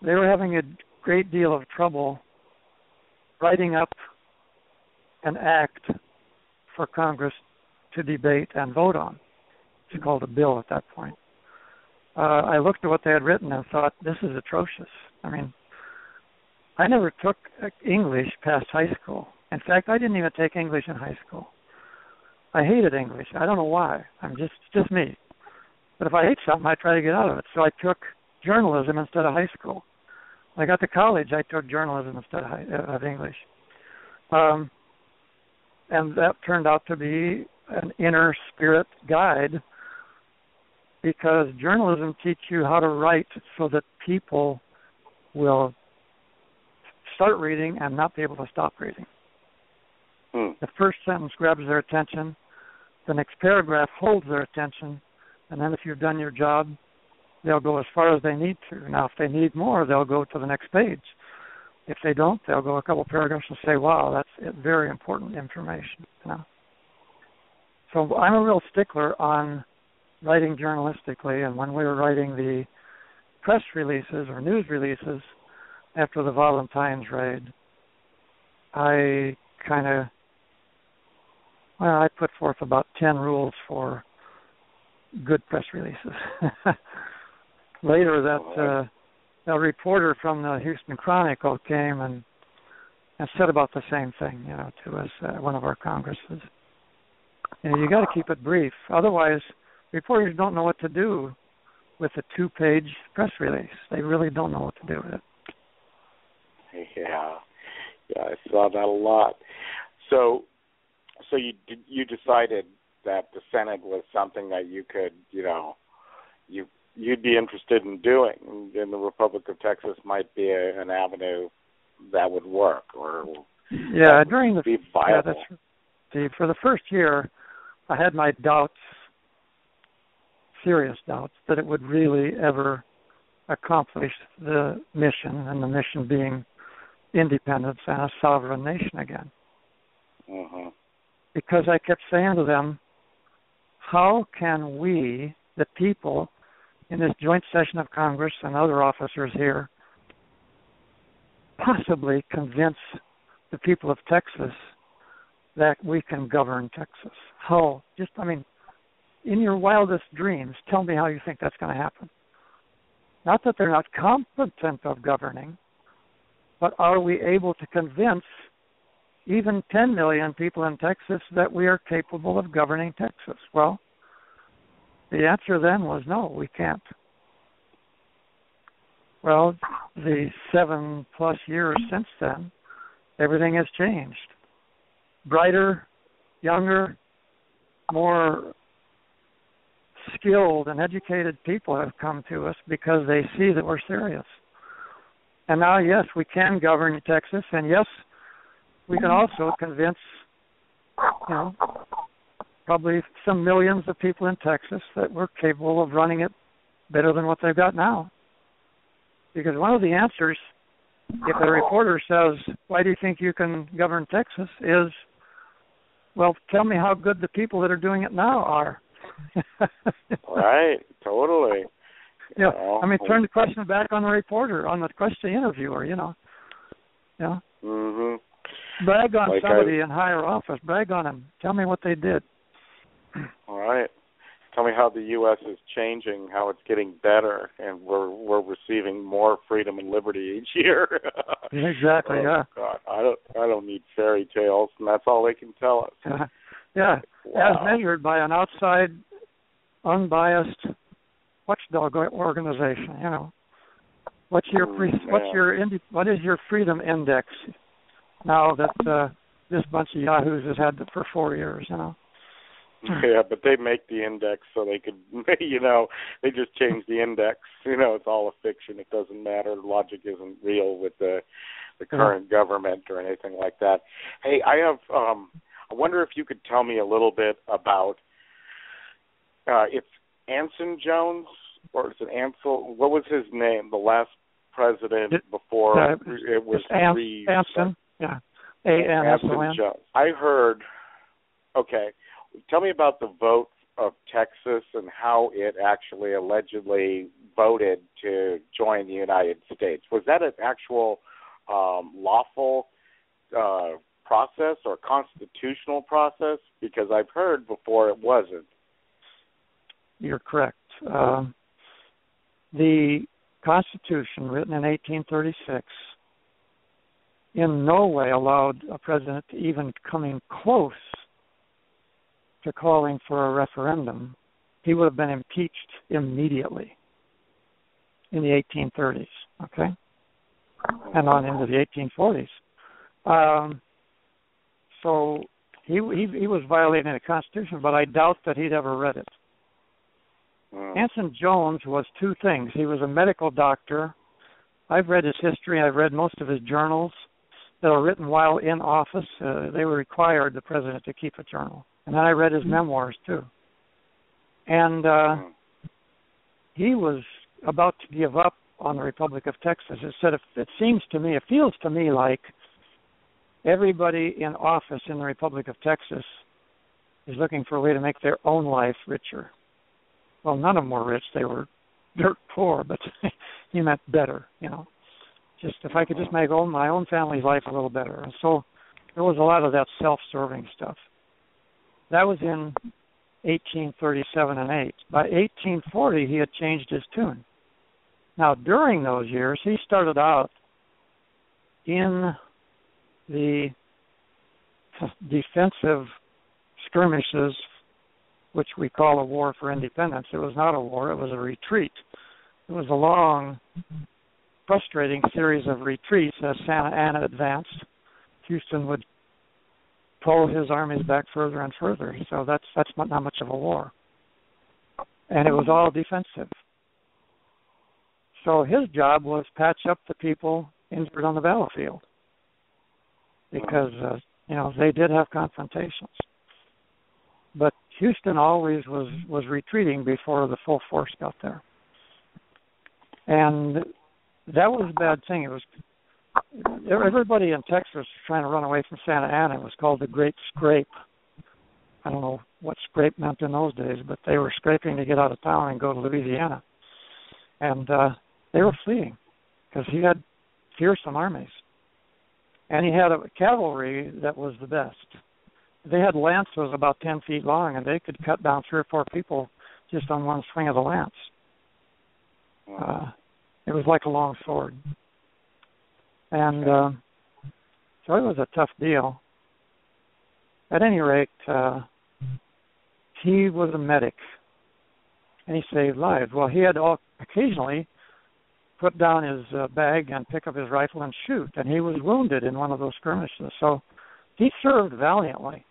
they were having a great deal of trouble writing up an act for Congress to debate and vote on. It's called a bill at that point. I looked at what they had written and thought, this is atrocious. I mean, I never took English past high school. In fact, I didn't even take English in high school. I hated English. I don't know why. I'm just me. But if I hate something, I try to get out of it. So I took journalism instead of high school. When I got to college, I took journalism instead of English. And that turned out to be an inner spirit guide, because journalism teaches you how to write so that people will start reading and not be able to stop reading. The first sentence grabs their attention, the next paragraph holds their attention, and then if you've done your job, they'll go as far as they need to. Now, if they need more, they'll go to the next page. If they don't, they'll go a couple paragraphs and say, wow, that's very important information. You know? So I'm a real stickler on writing journalistically, and when we were writing the press releases or news releases after the Valentine's raid, I put forth about 10 rules for good press releases. Later, that a reporter from the Houston Chronicle came and said about the same thing, you know, to us, one of our congresses. You know, you got to keep it brief. Otherwise, reporters don't know what to do with a 2-page press release. They really don't know what to do with it. Yeah, I saw that a lot. So you decided that the Senate was something that you could, you know, you'd be interested in doing, and the Republic of Texas might be an avenue that would work, or during the be viable. For the first year, I had my doubts, serious doubts, that it would really ever accomplish the mission, and the mission being independence and a sovereign nation again. Mm-hmm. Because I kept saying to them, how can we, the people, in this joint session of Congress and other officers here, possibly convince the people of Texas that we can govern Texas? How? In your wildest dreams, tell me how you think that's going to happen. Not that they're not competent of governing, but are we able to convince even 10 million people in Texas that we are capable of governing Texas? Well, the answer then was no, we can't. Well, the 7+ years since then, everything has changed. Brighter, younger, more skilled and educated people have come to us because they see that we're serious. And now, yes, we can govern Texas, and yes, we can also convince, probably some millions of people in Texas that we're capable of running it better than what they've got now. Because one of the answers, if a reporter says, why do you think you can govern Texas, is, well, tell me how good the people that are doing it now are. Right, totally. Yeah, turn the question back on the reporter, on the question interviewer, Mm-hmm. Brag on somebody in higher office. Brag on them. Tell me what they did. All right. Tell me how the U.S. is changing, how it's getting better, and we're receiving more freedom and liberty each year. Exactly. Yeah. God, I don't need fairy tales, and that's all they can tell us. Yeah. Wow. As measured by an outside, unbiased watchdog organization. What is your freedom index? Now that this bunch of yahoos has had it for 4 years, Yeah, but they make the index so they could, they just change the index. It's all a fiction. It doesn't matter. Logic isn't real with the current government or anything like that. Hey, I wonder if you could tell me a little bit about, it's Anson Jones, or is it Ansel? What was his name? The last president before it was Anson. Yeah, Anson Jones. I heard. Okay, tell me about the vote of Texas and how it actually allegedly voted to join the United States. Was that an actual lawful process or constitutional process? Because I've heard before it wasn't. You're correct. The Constitution, written in 1836, in no way allowed a president to even come in close to calling for a referendum. He would have been impeached immediately in the 1830s, okay? And on into the 1840s. So he was violating the Constitution, but I doubt that he'd ever read it. Anson Jones was two things. He was a medical doctor. I've read his history. I've read most of his journals that were written while in office. They were required, the president, to keep a journal. And then I read his memoirs, too. And he was about to give up on the Republic of Texas. It feels to me like everybody in office in the Republic of Texas is looking for a way to make their own life richer. Well, none of them were rich. They were dirt poor, but he meant better, Just if I could just make my own family's life a little better. And so there was a lot of that self-serving stuff. That was in 1837 and 8. By 1840, he had changed his tune. Now, during those years, he started out in the defensive skirmishes, which we call a war for independence. It was not a war, it was a retreat. It was a long, frustrating series of retreats as Santa Anna advanced. Houston would pull his armies back further and further, so that's not much of a war. And it was all defensive. So his job was patch up the people injured on the battlefield because, they did have confrontations. But Houston always was retreating before the full force got there. And that was a bad thing. It was everybody in Texas was trying to run away from Santa Ana. It was called the Great Scrape. I don't know what scrape meant in those days, but they were scraping to get out of town and go to Louisiana. And they were fleeing because he had fearsome armies. And he had a cavalry that was the best. They had lances about 10 feet long, and they could cut down 3 or 4 people just on one swing of the lance. It was like a long sword. And so it was a tough deal. At any rate, he was a medic, and he saved lives. Well, he had occasionally put down his bag and pick up his rifle and shoot, and he was wounded in one of those skirmishes. So he served valiantly.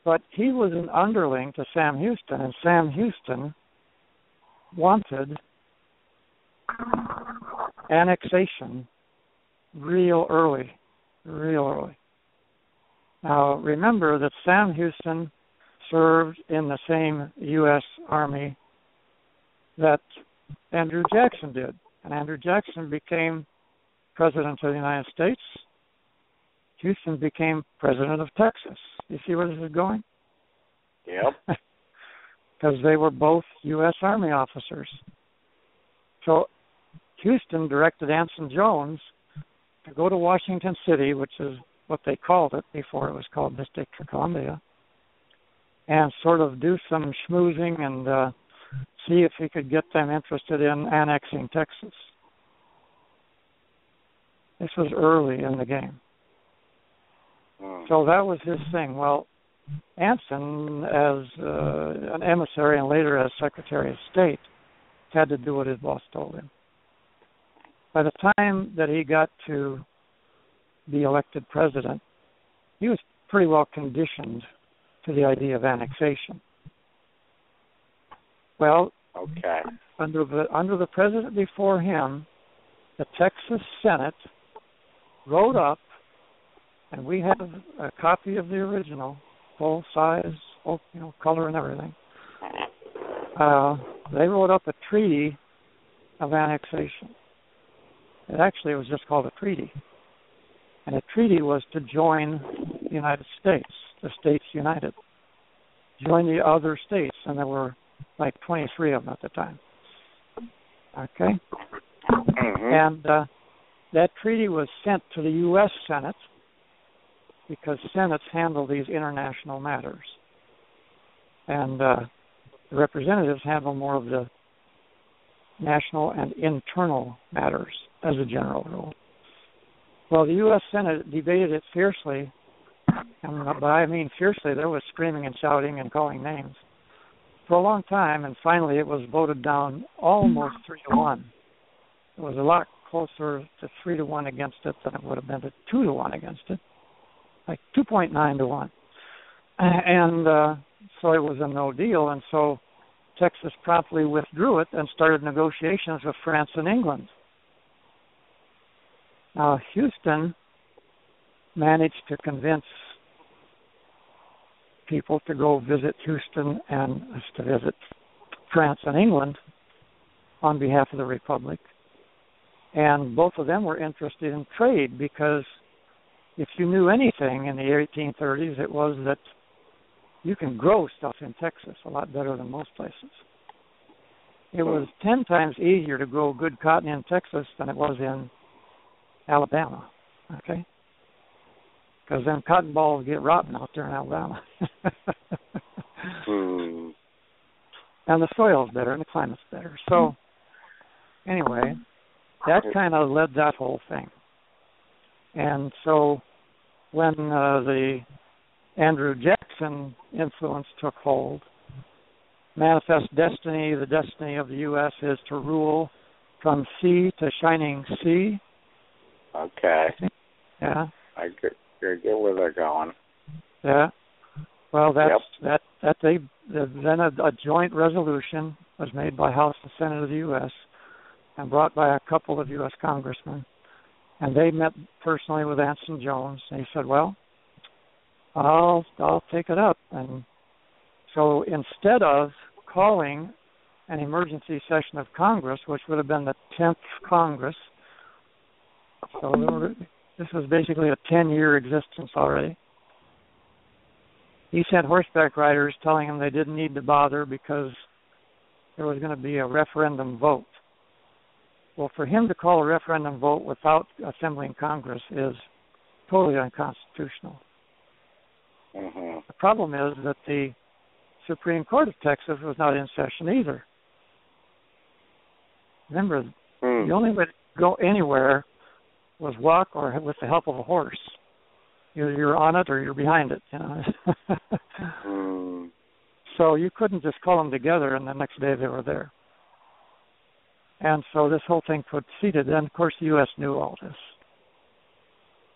But he was an underling to Sam Houston, and Sam Houston wanted annexation real early. Now, remember that Sam Houston served in the same U.S. Army that Andrew Jackson did. And Andrew Jackson became President of the United States. Houston became President of Texas. You see where this is going? Yep. Because they were both U.S. Army officers. So Houston directed Anson Jones to go to Washington City, which is what they called it before it was called District of Columbia, and sort of do some schmoozing and see if he could get them interested in annexing Texas. This was early in the game. So that was his thing. Well, Anson, as an emissary and later as Secretary of State, had to do what his boss told him. By the time that he got to be elected president, he was pretty well conditioned to the idea of annexation. Well, okay. Under the president before him, the Texas Senate wrote up, and we have a copy of the original, full size, color and everything. They wrote up a treaty of annexation. It was just called a treaty. And a treaty was to join the United States, the States United. Join the other states, and there were like 23 of them at the time. Okay? Mm-hmm. And that treaty was sent to the U.S. Senate because Senates handle these international matters. And the representatives handle more of the national and internal matters as a general rule. Well, the U.S. Senate debated it fiercely, and by I mean fiercely, there was screaming and shouting and calling names for a long time, and finally it was voted down almost 3-1. It was a lot closer to 3-1 against it than it would have been to 2-1 against it, like 2.9-1. And so it was a no deal, and so Texas promptly withdrew it and started negotiations with France and England. Now, Houston managed to convince people to go visit Houston and to visit France and England on behalf of the Republic. And both of them were interested in trade because if you knew anything in the 1830s, it was that you can grow stuff in Texas a lot better than most places. It was 10 times easier to grow good cotton in Texas than it was in Alabama, okay? Because them cotton balls get rotten out there in Alabama. And the soil's better and the climate's better. So, anyway, that kind of led that whole thing. And so when the Andrew Jackson influence took hold, manifest destiny, the destiny of the U.S. is to rule from sea to shining sea. Okay. Yeah. I get where they're going. Yeah. Well, then a joint resolution was made by House and Senate of the U.S. and brought by a couple of U.S. congressmen. And they met personally with Anson Jones. And he said, well, I'll take it up. And so instead of calling an emergency session of Congress, which would have been the 10th Congress, so this was basically a 10-year existence already, he sent horseback riders telling them they didn't need to bother because there was going to be a referendum vote. Well, for him to call a referendum vote without assembling Congress is totally unconstitutional. Mm-hmm. The problem is that the Supreme Court of Texas was not in session either. Remember, the only way to go anywhere was walk or with the help of a horse. Either you're on it or you're behind it, So you couldn't just call them together and the next day they were there. And so this whole thing proceeded. And, of course, the U.S. knew all this.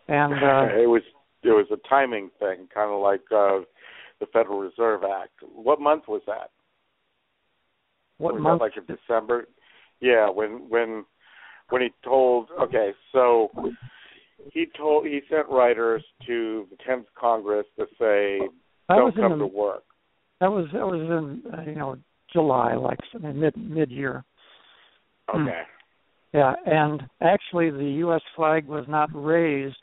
And it was a timing thing, kind of like the Federal Reserve Act. What month was that? What was month? That like in December? Yeah, when he told. Okay, so he sent writers to the 10th Congress to say don't come to work. That was in July, like mid-year. Okay. Yeah, and actually the U.S. flag was not raised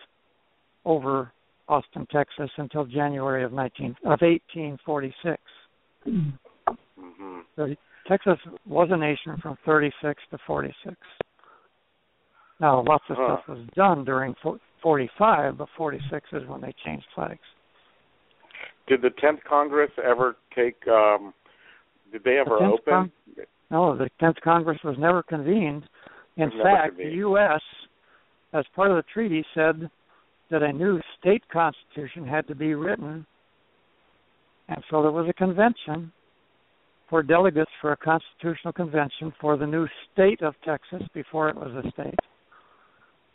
over Austin, Texas, until January of 1846. So Texas was a nation from 36 to 46. Now, lots of stuff was done during 45, but 46 is when they changed flags. Did the 10th Congress ever take? Did they ever open? No, the 10th Congress was never convened. In fact, the U.S., as part of the treaty, said that a new state constitution had to be written, and so there was a convention for delegates for a constitutional convention for the new state of Texas before it was a state.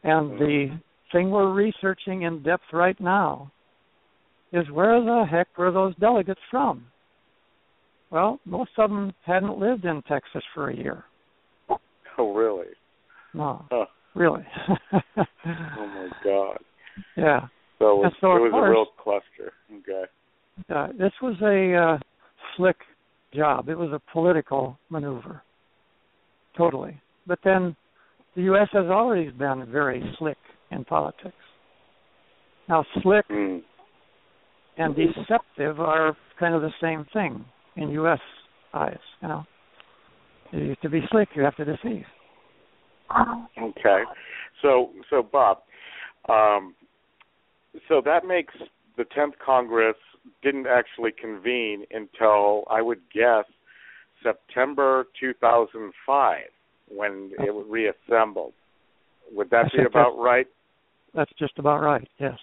And the thing we're researching in depth right now is where the heck were those delegates from? Well, most of them hadn't lived in Texas for a year. Oh, really? No, really. Oh, my God. Yeah. So it was a real cluster. Okay. This was a slick job. It was a political maneuver. Totally. But then the U.S. has always been very slick in politics. Now, slick and deceptive are kind of the same thing in U.S. eyes, To be slick, you have to deceive. Okay. So Bob, so that makes the 10th Congress didn't actually convene until, I would guess, September 2005, when it was reassembled. Would that be about right? That's just about right, yes.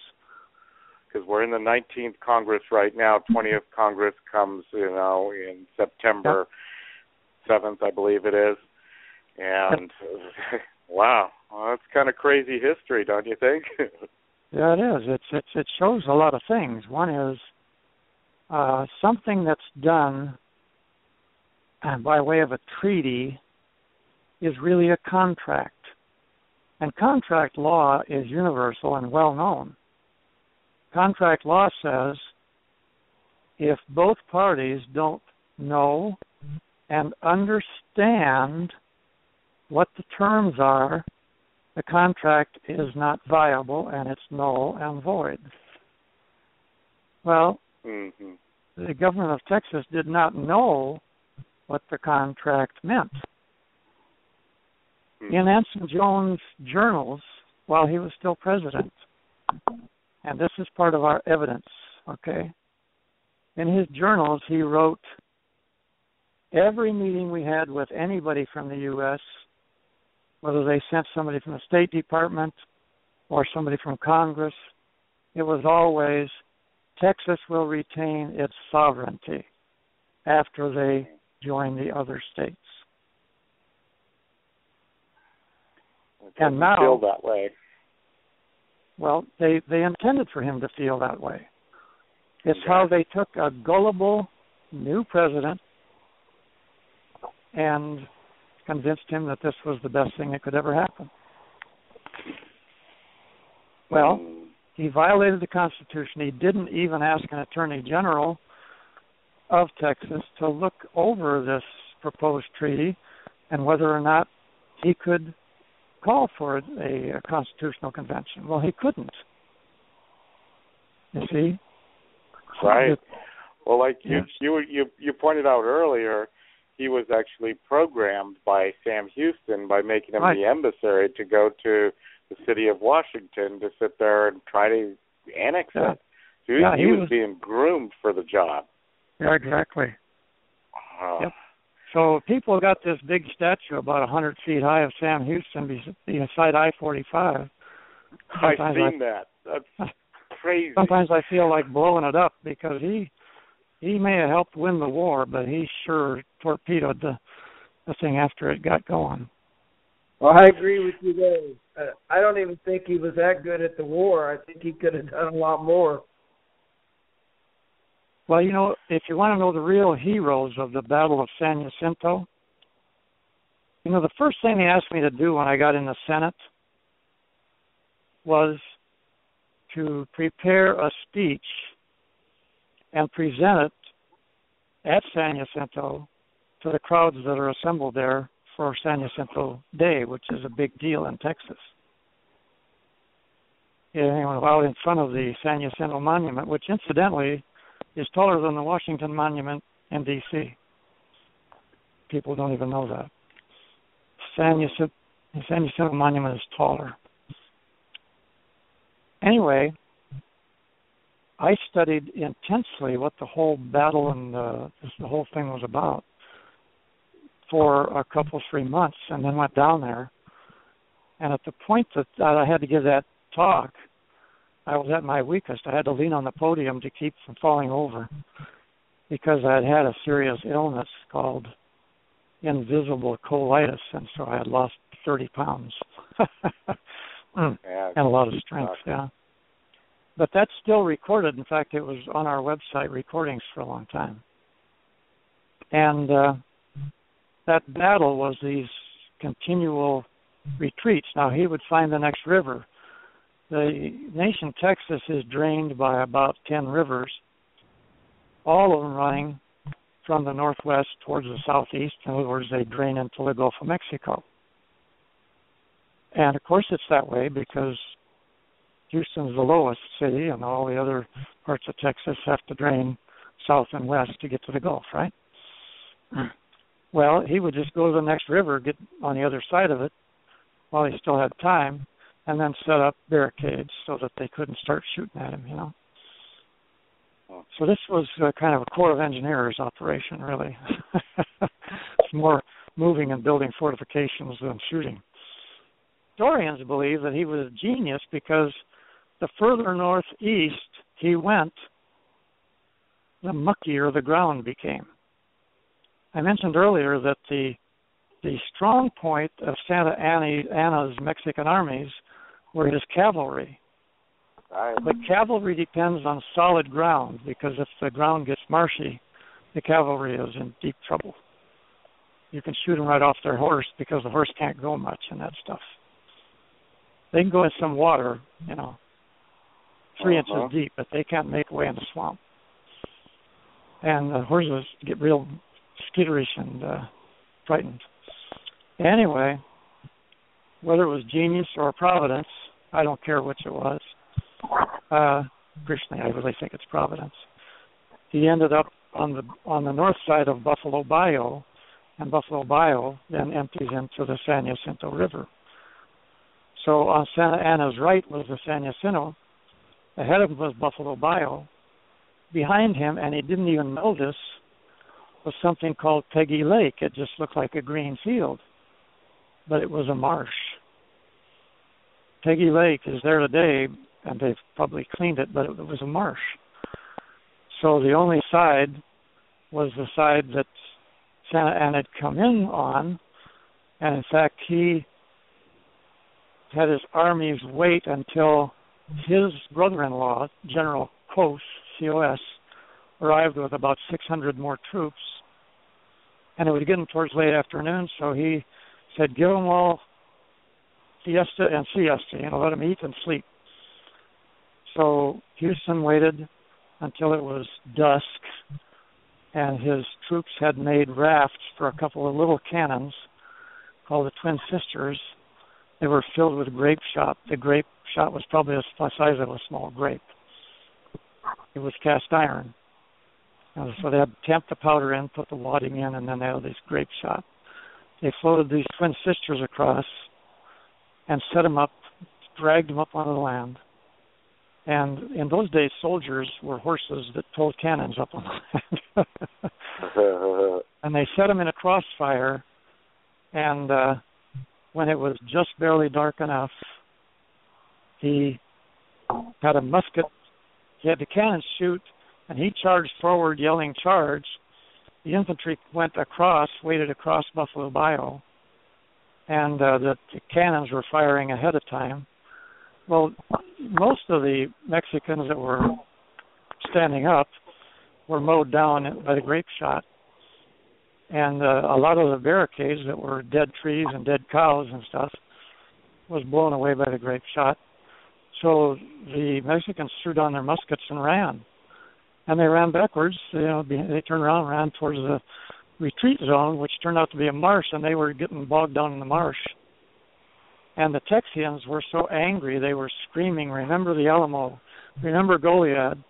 Because we're in the 19th Congress right now. 20th Congress comes, in September 7th, I believe it is. And, wow, that's kind of crazy history, don't you think? Yeah, it is. It shows a lot of things. One is something that's done by way of a treaty is really a contract. And contract law is universal and well known. Contract law says if both parties don't know and understand what the terms are, the contract is not viable and it's null and void. Well, the government of Texas did not know what the contract meant. In Anson Jones' journals, while he was still president, and this is part of our evidence, okay? In his journals, he wrote, every meeting we had with anybody from the U.S., whether they sent somebody from the State Department or somebody from Congress, it was always, Texas will retain its sovereignty after they join the other states. And now, feel that way. Well, they intended for him to feel that way. It's how they took a gullible new president and convinced him that this was the best thing that could ever happen. Well, he violated the Constitution. He didn't even ask an attorney general of Texas to look over this proposed treaty and whether or not he could call for a constitutional convention. Well, he couldn't. You see? Right. Well, like you pointed out earlier, he was actually programmed by Sam Houston by making him the emissary to go to the city of Washington to sit there and try to annex it. So he was being groomed for the job. Yeah, exactly. Yep. So people got this big statue about 100 feet high of Sam Houston beside I-45, I've seen that. That's crazy. Sometimes I feel like blowing it up because he may have helped win the war, but he sure torpedoed the thing after it got going. Well, I agree with you there. I don't even think he was that good at the war. I think he could have done a lot more. Well, you know, if you want to know the real heroes of the Battle of San Jacinto, you know, the first thing they asked me to do when I got in the Senate was to prepare a speech and present it at San Jacinto to the crowds that are assembled there for San Jacinto Day, which is a big deal in Texas. Out in front of the San Jacinto Monument, which incidentally is taller than the Washington Monument in D.C. People don't even know that. The San Jacinto Monument is taller. Anyway, I studied intensely what the whole battle and the whole thing was about for a couple, 3 months, and then went down there. And at the point that I had to give that talk, I was at my weakest. I had to lean on the podium to keep from falling over because I had a serious illness called invisible colitis, and so I had lost 30 pounds and a lot of strength, yeah. But that's still recorded. In fact, it was on our website recordings for a long time. And that battle was these continual retreats. Now, he would find the next river. The nation Texas is drained by about 10 rivers, all of them running from the northwest towards the southeast. In other words, they drain into the Gulf of Mexico. And, of course, it's that way because Houston's the lowest city, and all the other parts of Texas have to drain south and west to get to the Gulf, right? Well, he would just go to the next river, get on the other side of it while he still had time, and then set up barricades so that they couldn't start shooting at him, you know. So this was kind of a Corps of Engineers operation, really. It's more moving and building fortifications than shooting. Historians believe that he was a genius because the further northeast he went, the muckier the ground became. I mentioned earlier that the strong point of Santa Anna's Mexican armies were his cavalry. Right. But cavalry depends on solid ground because if the ground gets marshy, the cavalry is in deep trouble. You can shoot them right off their horse because the horse can't go much in that stuff. They can go in some water, 3 inches deep, but they can't make way in the swamp. And the horses get real skitterish and frightened. Anyway, whether it was genius or providence, I don't care which it was. Personally, I really think it's providence. He ended up on the north side of Buffalo Bayou, and Buffalo Bayou then empties into the San Jacinto River. So on Santa Anna's right was the San Jacinto. Ahead of him was Buffalo Bayou. Behind him, and he didn't even know this, was something called Peggy Lake. It just looked like a green field, but it was a marsh. Peggy Lake is there today, and they've probably cleaned it, but it was a marsh. So the only side was the side that Santa Anna had come in on, and in fact he had his armies wait until his brother-in-law, General Cos, C-O-S, arrived with about 600 more troops, and it was getting towards late afternoon, so he said, give them all siesta and siesta, let them eat and sleep. So Houston waited until it was dusk, and his troops had made rafts for a couple of little cannons called the Twin Sisters. They were filled with grape shot. The grape shot was probably the size of a small grape. It was cast iron. So they had to tamp the powder in, put the wadding in, and then they had this grape shot. They floated these Twin Sisters across and set them up, dragged them up onto the land. And in those days, soldiers were horses that pulled cannons up on the land. And they set them in a crossfire, and when it was just barely dark enough, he had a musket. He had the cannon shoot, and he charged forward yelling, "Charge!" The infantry went across, waded across Buffalo Bayou, and the cannons were firing ahead of time. Well, most of the Mexicans that were standing up were mowed down by the grape shot. And a lot of the barricades that were dead trees and dead cows and stuff was blown away by the grape shot. So the Mexicans threw down their muskets and ran. And they ran backwards. They turned around and ran towards the retreat zone, which turned out to be a marsh, and they were getting bogged down in the marsh. And the Texians were so angry, they were screaming, "Remember the Alamo, remember Goliad."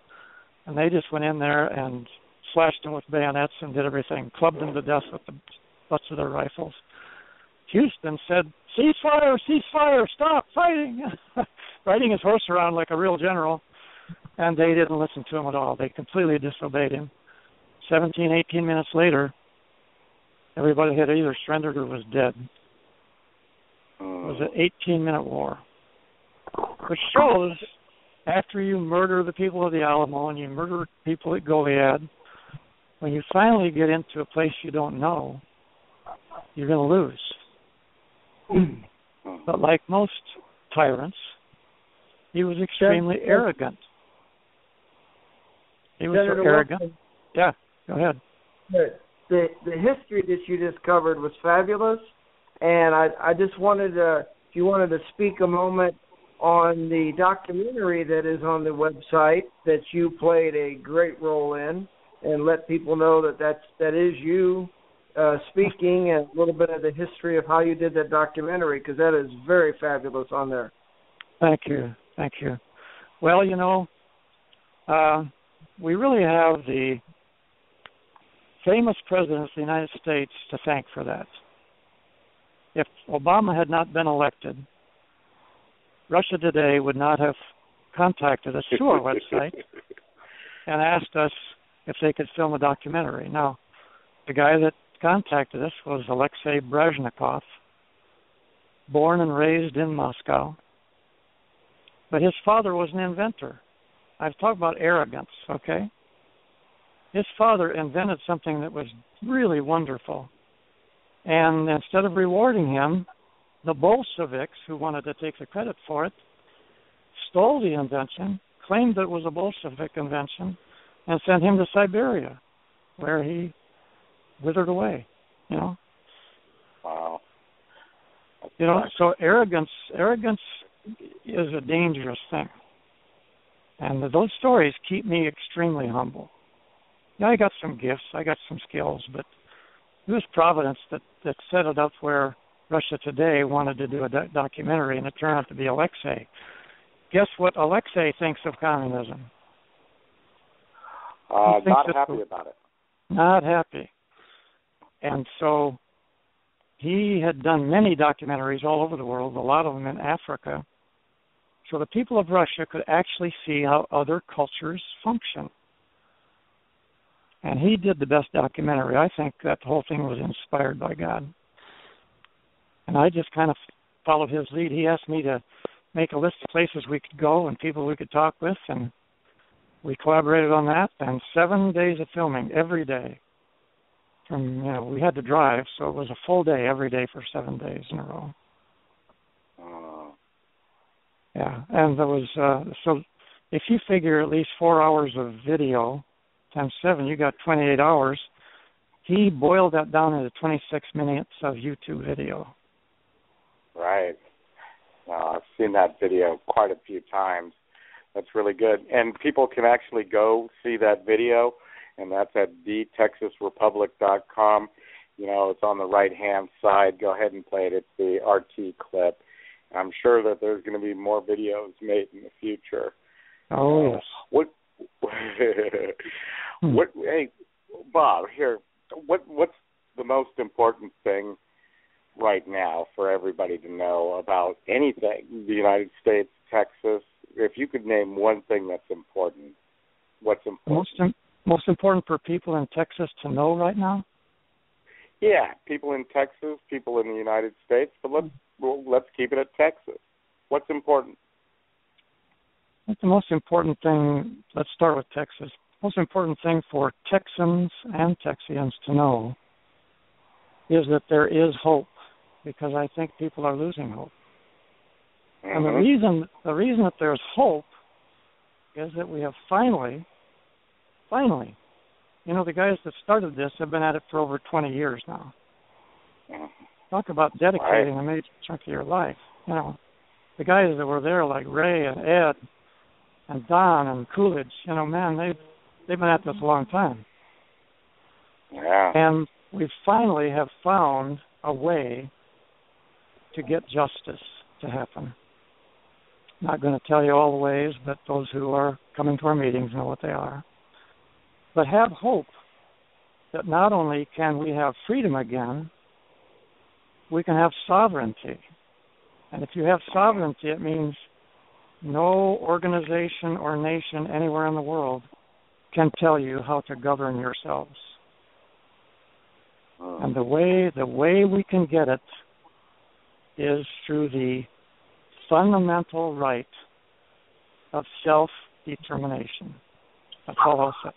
And they just went in there and slashed them with bayonets and did everything, clubbed them to death with the butts of their rifles. Houston said, "Cease fire, stop fighting," riding his horse around like a real general. And they didn't listen to him at all. They completely disobeyed him. 17, 18 minutes later, everybody had either surrendered or was dead. It was an 18-minute war, which shows after you murder the people of the Alamo and you murder people at Goliad, when you finally get into a place you don't know, you're going to lose. But like most tyrants, he was extremely arrogant. He was so arrogant. Yeah, go ahead. The history that you just covered was fabulous, and I just wanted to, if you wanted to speak a moment on the documentary that is on the website that you played a great role in, and let people know that is you speaking, and a little bit of the history of how you did that documentary, because that is very fabulous on there. Thank you. Well, we really have the famous president of the United States to thank for that. If Obama had not been elected, Russia Today would not have contacted us through our website and asked us if they could film a documentary. Now, the guy that contacted us was Alexei Brezhnikov, born and raised in Moscow. But his father was an inventor. I've talked about arrogance, okay? His father invented something that was really wonderful. And instead of rewarding him, the Bolsheviks, who wanted to take the credit for it, stole the invention, claimed that it was a Bolshevik invention, and sent him to Siberia, where he withered away, Wow. So arrogance is a dangerous thing. And those stories keep me extremely humble. I got some gifts, I got some skills, but it was Providence that set it up where Russia Today wanted to do a documentary, and it turned out to be Alexei. Guess what Alexei thinks of communism? Not happy about it. Not happy. And so he had done many documentaries all over the world, a lot of them in Africa, so the people of Russia could actually see how other cultures function. And he did the best documentary. I think that whole thing was inspired by God. And I just kind of followed his lead. He asked me to make a list of places we could go and people we could talk with, and we collaborated on that. And 7 days of filming every day. We had to drive, so it was a full day every day for 7 days in a row. Yeah, and there was, so if you figure at least 4 hours of video times 7, you got 28 hours. He boiled that down into 26 minutes of YouTube video. Right. I've seen that video quite a few times. That's really good. And people can actually go see that video, and that's at thetexasrepublic.com. It's on the right-hand side. Go ahead and play it. It's the RT clip. I'm sure that there's going to be more videos made in the future. Oh, yes. Hey, Bob, here, what's the most important thing right now for everybody to know about anything, the United States, Texas? If you could name one thing that's important, what's important? Most important for people in Texas to know right now? Yeah, people in Texas, people in the United States, but let's keep it at Texas. What's important? think the most important thing, let's start with Texas. Most important thing for Texans and Texians to know is that there is hope, because I think people are losing hope. And the reason that there's hope is that we have finally, the guys that started this have been at it for over 20 years now. Talk about dedicating a major chunk of your life. The guys that were there, like Ray and Ed and Don and Coolidge, man, they've been at this a long time. Yeah. And we finally have found a way to get justice to happen. Not going to tell you all the ways, but those who are coming to our meetings know what they are. But have hope that not only can we have freedom again, we can have sovereignty. And if you have sovereignty, it means no organization or nation anywhere in the world can tell you how to govern yourselves. And the way we can get it is through the fundamental right of self-determination. That's all I'll say.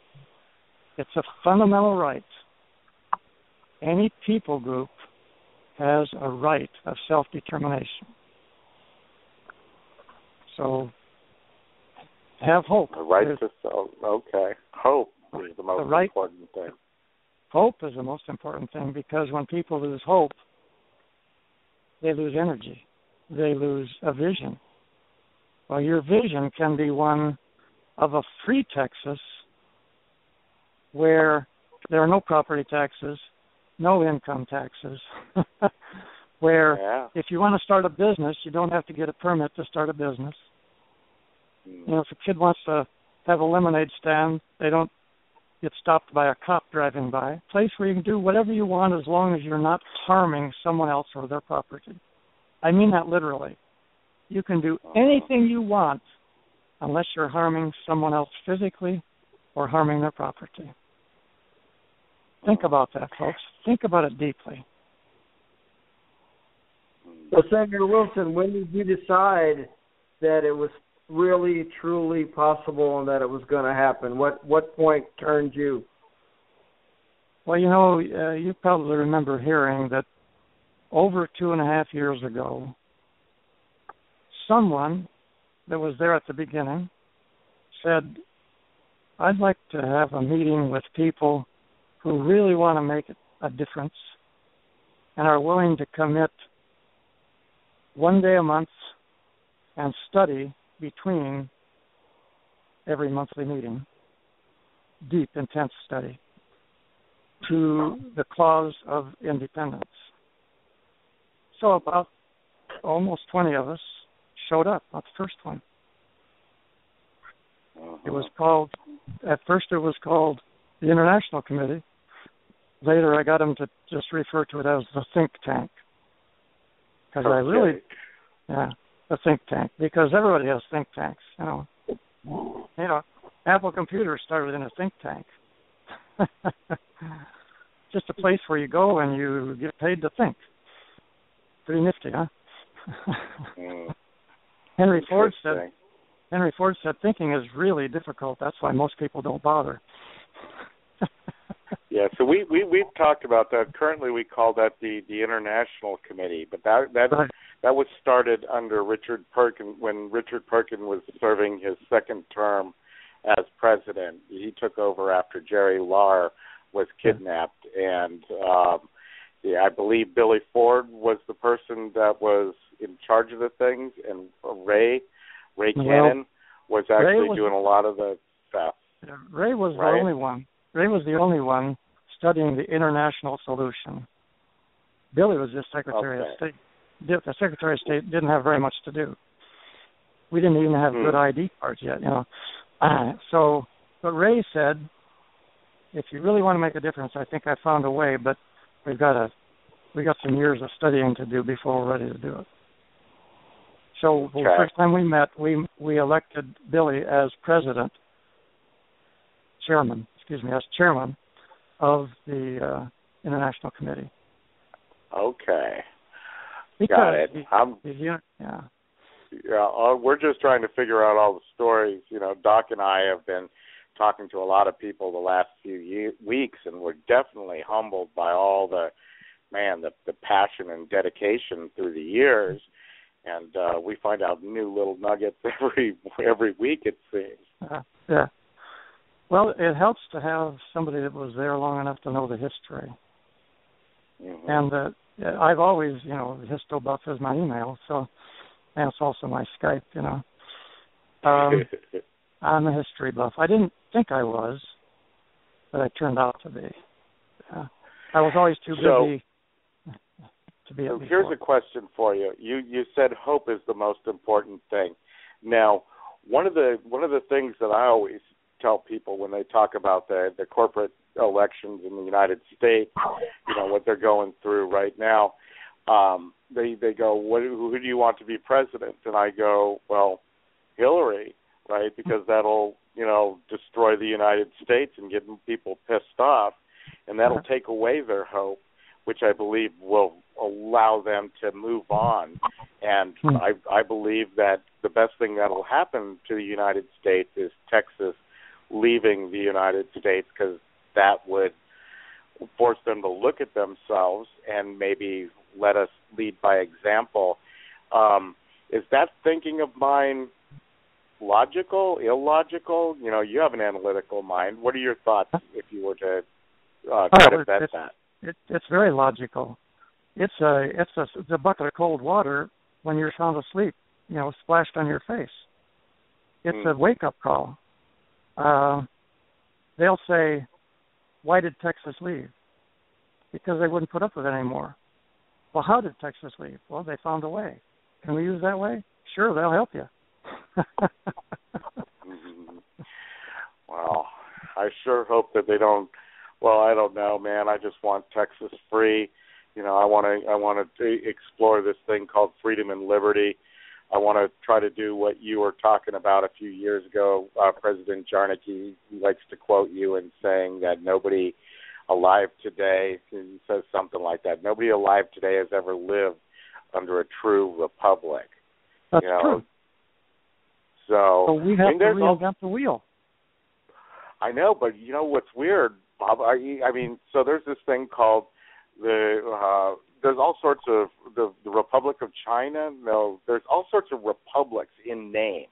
It's a fundamental right. Any people group has a right of self-determination. So have hope. The right to self. Okay. Hope is the most important thing. Hope is the most important thing, because when people lose hope, they lose energy. They lose a vision. Well, your vision can be one of a free Texas where there are no property taxes, no income taxes, where if you want to start a business, you don't have to get a permit to start a business. If a kid wants to have a lemonade stand, they don't get stopped by a cop driving by. A place where you can do whatever you want as long as you're not harming someone else or their property. I mean that literally. You can do anything you want unless you're harming someone else physically or harming their property. Think about that, folks. Think about it deeply. So, Senator Wilson, when did you decide that it was really, truly possible and that it was going to happen? What point turned you? Well, you probably remember hearing that over 2.5 years ago, someone that was there at the beginning said, I'd like to have a meeting with people who really want to make a difference and are willing to commit one day a month and study between every monthly meeting, deep, intense study, to the cause of independence. So about almost 20 of us showed up at the first one. It was called, at first it was called the International Committee. Later I got them to just refer to it as the think tank. Because the think tank, because everybody has think tanks, Apple Computers started in a think tank. Just a place where you go and you get paid to think. Pretty nifty, huh? Henry Ford said thinking is really difficult. That's why most people don't bother. Yeah, so we've talked about that. Currently, we call that the International Committee, but that was started under Richard Perkin when Richard Perkin was serving his second term as president. He took over after Jerry Lahr was kidnapped, and I believe Billy Ford was the person that was in charge of the things, and Ray Cannon was actually doing a lot of the stuff. Ray was the only one. Ray was the only one studying the international solution. Billy was just Secretary of State. The Secretary of State didn't have very much to do. We didn't even have good ID cards yet, but Ray said, if you really want to make a difference, I think I found a way, but we got some years of studying to do before we're ready to do it. So the first time we met, we elected Billy as chairman of the International Committee. Okay. Because got it. we're just trying to figure out all the stories. You know, Doc and I have been talking to a lot of people the last few weeks, and we're definitely humbled by all the passion and dedication through the years. And we find out new little nuggets every week, it seems. Yeah. Well, it helps to have somebody that was there long enough to know the history. Mm-hmm. And I've always, Histobuff is my email, so and it's also my Skype, I'm a history buff. I didn't think I was, but I turned out to be. I was always too busy to be. So here's a question for you. You said hope is the most important thing. Now, one of the things that I always tell people when they talk about the corporate elections in the United States, what they're going through right now, they go, who do you want to be president? And I go, well, Hillary, right? Because that'll, destroy the United States and get people pissed off, and that'll take away their hope, which I believe will allow them to move on. And I believe that the best thing that'll happen to the United States is Texas leaving the United States, because that would force them to look at themselves and maybe let us lead by example. Is that thinking of mine logical, illogical? You have an analytical mind. What are your thoughts if you were to vet that? It's very logical. It's a bucket of cold water when you're sound asleep, splashed on your face. It's a wake-up call. They'll say, why did Texas leave? Because they wouldn't put up with it anymore. Well, how did Texas leave? Well, they found a way. Can we use that way? Sure, they'll help you. Well, I sure hope that they don't. Well, I don't know, man. I just want Texas free. I want to explore this thing called freedom and liberty. I want to try to do what you were talking about a few years ago. President Jarnicki likes to quote you in saying that nobody alive today, he says something like that, nobody alive today has ever lived under a true republic. That's true. So we have to reinvent the wheel. I know, but what's weird, Bob? I mean, so there's this thing called there's all sorts of the Republic of China. No, there's all sorts of republics in name,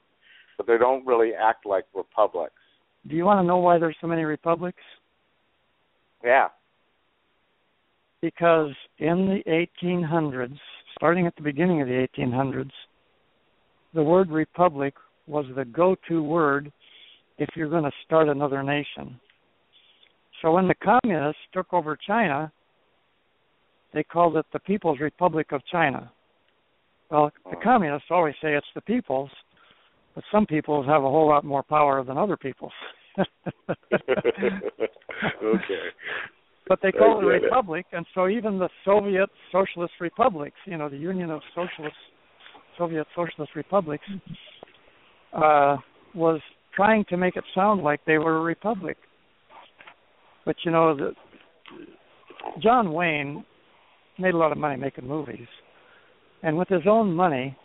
but they don't really act like republics. Do you want to know why there's so many republics? Yeah. Because in the 1800s, starting at the beginning of the 1800s, the word republic was the go-to word if you're going to start another nation. So when the communists took over China, they called it the People's Republic of China. Well, the communists always say it's the people's, but some peoples have a whole lot more power than other peoples. Okay. But they call it a republic, and so even the Soviet Socialist Republics, the Union of Soviet Socialist Republics, was trying to make it sound like they were a republic. But, John Wayne made a lot of money making movies. And with his own money,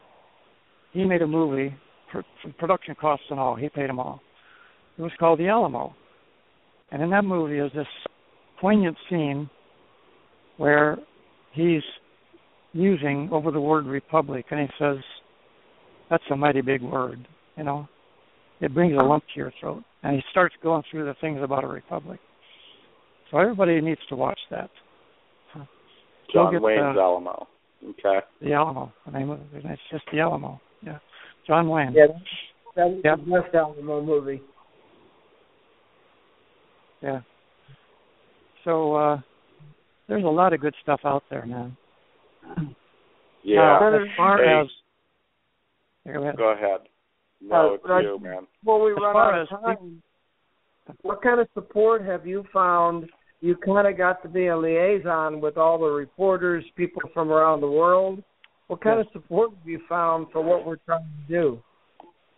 he made a movie, for production costs and all. He paid them all. It was called The Alamo. And in that movie is this poignant scene where he's musing over the word republic, and he says, that's a mighty big word, It brings a lump to your throat. And he starts going through the things about a republic. So everybody needs to watch that. John Wayne's Alamo. Okay. The Alamo. The name of it. It's just The Alamo. Yeah. John Wayne. Yeah, that was the best Alamo movie. Yeah. So there's a lot of good stuff out there, man. Yeah. As far as... Go ahead. No, it's you, man. Before we run out of time, what kind of support have you found? You kind of got to be a liaison with all the reporters, people from around the world. What kind of support have you found for what we're trying to do?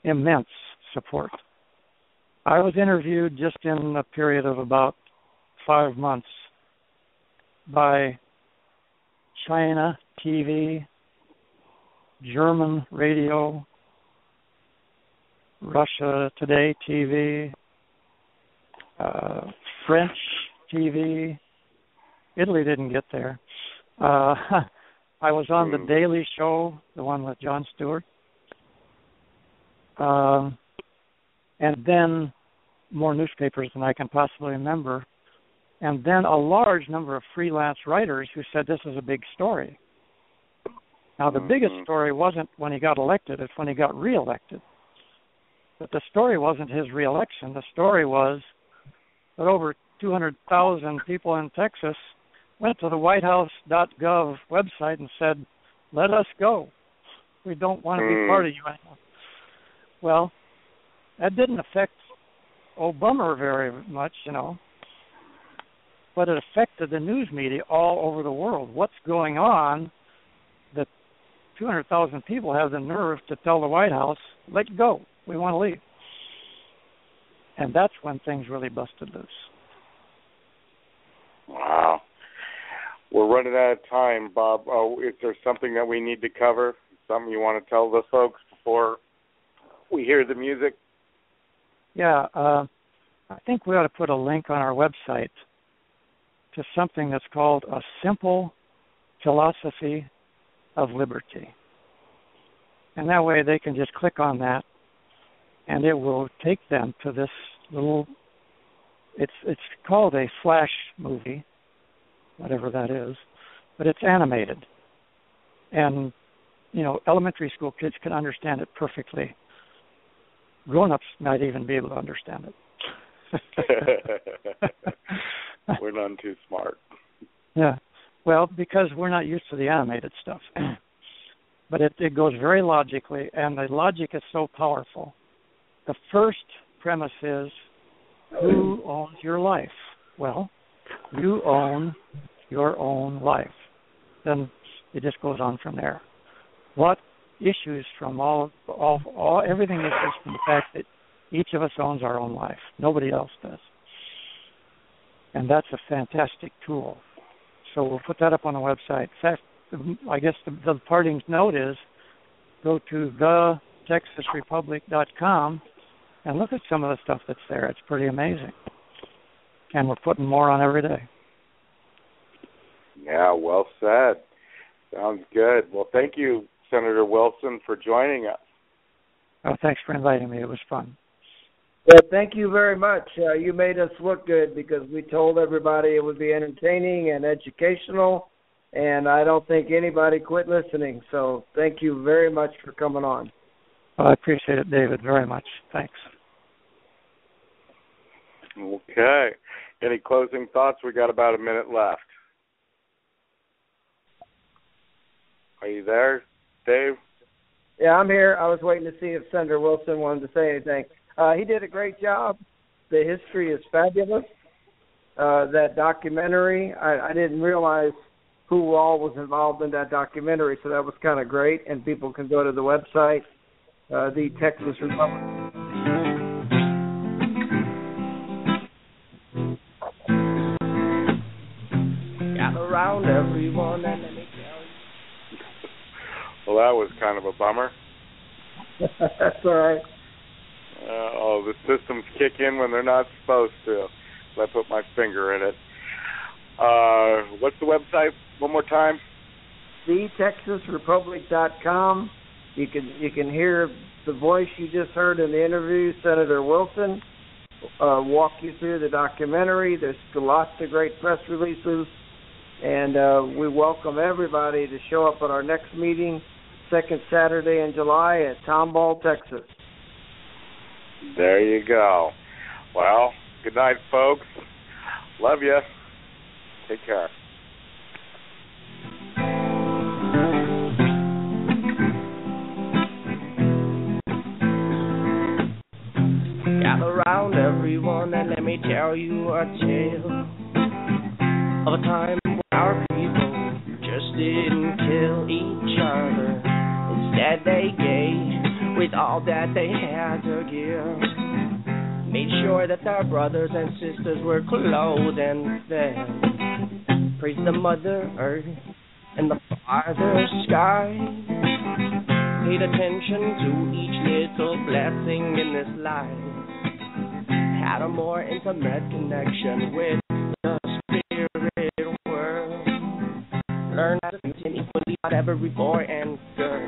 Immense support. I was interviewed just in a period of about 5 months by China TV, German radio, Russia Today TV, French TV. Italy didn't get there. I was on The Daily Show, the one with Jon Stewart. And then more newspapers than I can possibly remember. And then a large number of freelance writers who said this is a big story. Now, the biggest story wasn't when he got elected, it's when he got reelected. But the story wasn't his reelection. The story was that over 200,000 people in Texas went to the whitehouse.gov website and said, let us go. We don't want to be part of you anymore. Well, that didn't affect Obama very much, but it affected the news media all over the world. What's going on that 200,000 people have the nerve to tell the White House, let go, we want to leave. And that's when things really busted loose. Wow. We're running out of time, Bob. Is there something that we need to cover? Something you want to tell the folks before we hear the music? Yeah, I think we ought to put a link on our website to something that's called A Simple Philosophy of Liberty. And that way they can just click on that, and it will take them to this little, it's called a flash movie, whatever that is, but it's animated. And, elementary school kids can understand it perfectly. Grown-ups might even be able to understand it. We're none too smart. Yeah. Well, because we're not used to the animated stuff. But it goes very logically, and the logic is so powerful. The first premise is, who owns your life? Well, you own your own life. Then it just goes on from there. What issues from everything issues from the fact that each of us owns our own life. Nobody else does. And that's a fantastic tool. So we'll put that up on the website. In fact, I guess the parting note is go to thetexasrepublic.com and look at some of the stuff that's there. It's pretty amazing. And we're putting more on every day. Yeah, well said. Sounds good. Well, thank you, Senator Wilson, for joining us. Oh, thanks for inviting me. It was fun. Well, thank you very much. You made us look good because we told everybody it would be entertaining and educational, and I don't think anybody quit listening. So thank you very much for coming on. Well, I appreciate it, David, very much. Thanks. Okay. Any closing thoughts? We got about a minute left. Are you there, Dave? Yeah, I'm here. I was waiting to see if Senator Wilson wanted to say anything. He did a great job. The history is fabulous. That documentary, I didn't realize who all was involved in that documentary, so that was kind of great. And people can go to the website, the Texas Republic. Gather around everyone and let me tell you. Well, that was kind of a bummer. That's all right. The systems kick in when they're not supposed to. So I put my finger in it. What's the website? One more time. thetexasrepublic.com. You can hear the voice you just heard in the interview, Senator Wilson, walk you through the documentary. There's lots of great press releases, and we welcome everybody to show up at our next meeting, second Saturday in July at Tomball, Texas. There you go. Well, good night, folks. Love you. Take care. Gather around everyone and let me tell you a tale of a time when our people just didn't kill each other. Instead they gave with all that they had to give. Made sure that their brothers and sisters were clothed and fed. Praise the Mother Earth in the farther sky. Paid attention to each little blessing in this life. Had a more intimate connection with the spirit world. Learned how to feel equally about every boy and girl.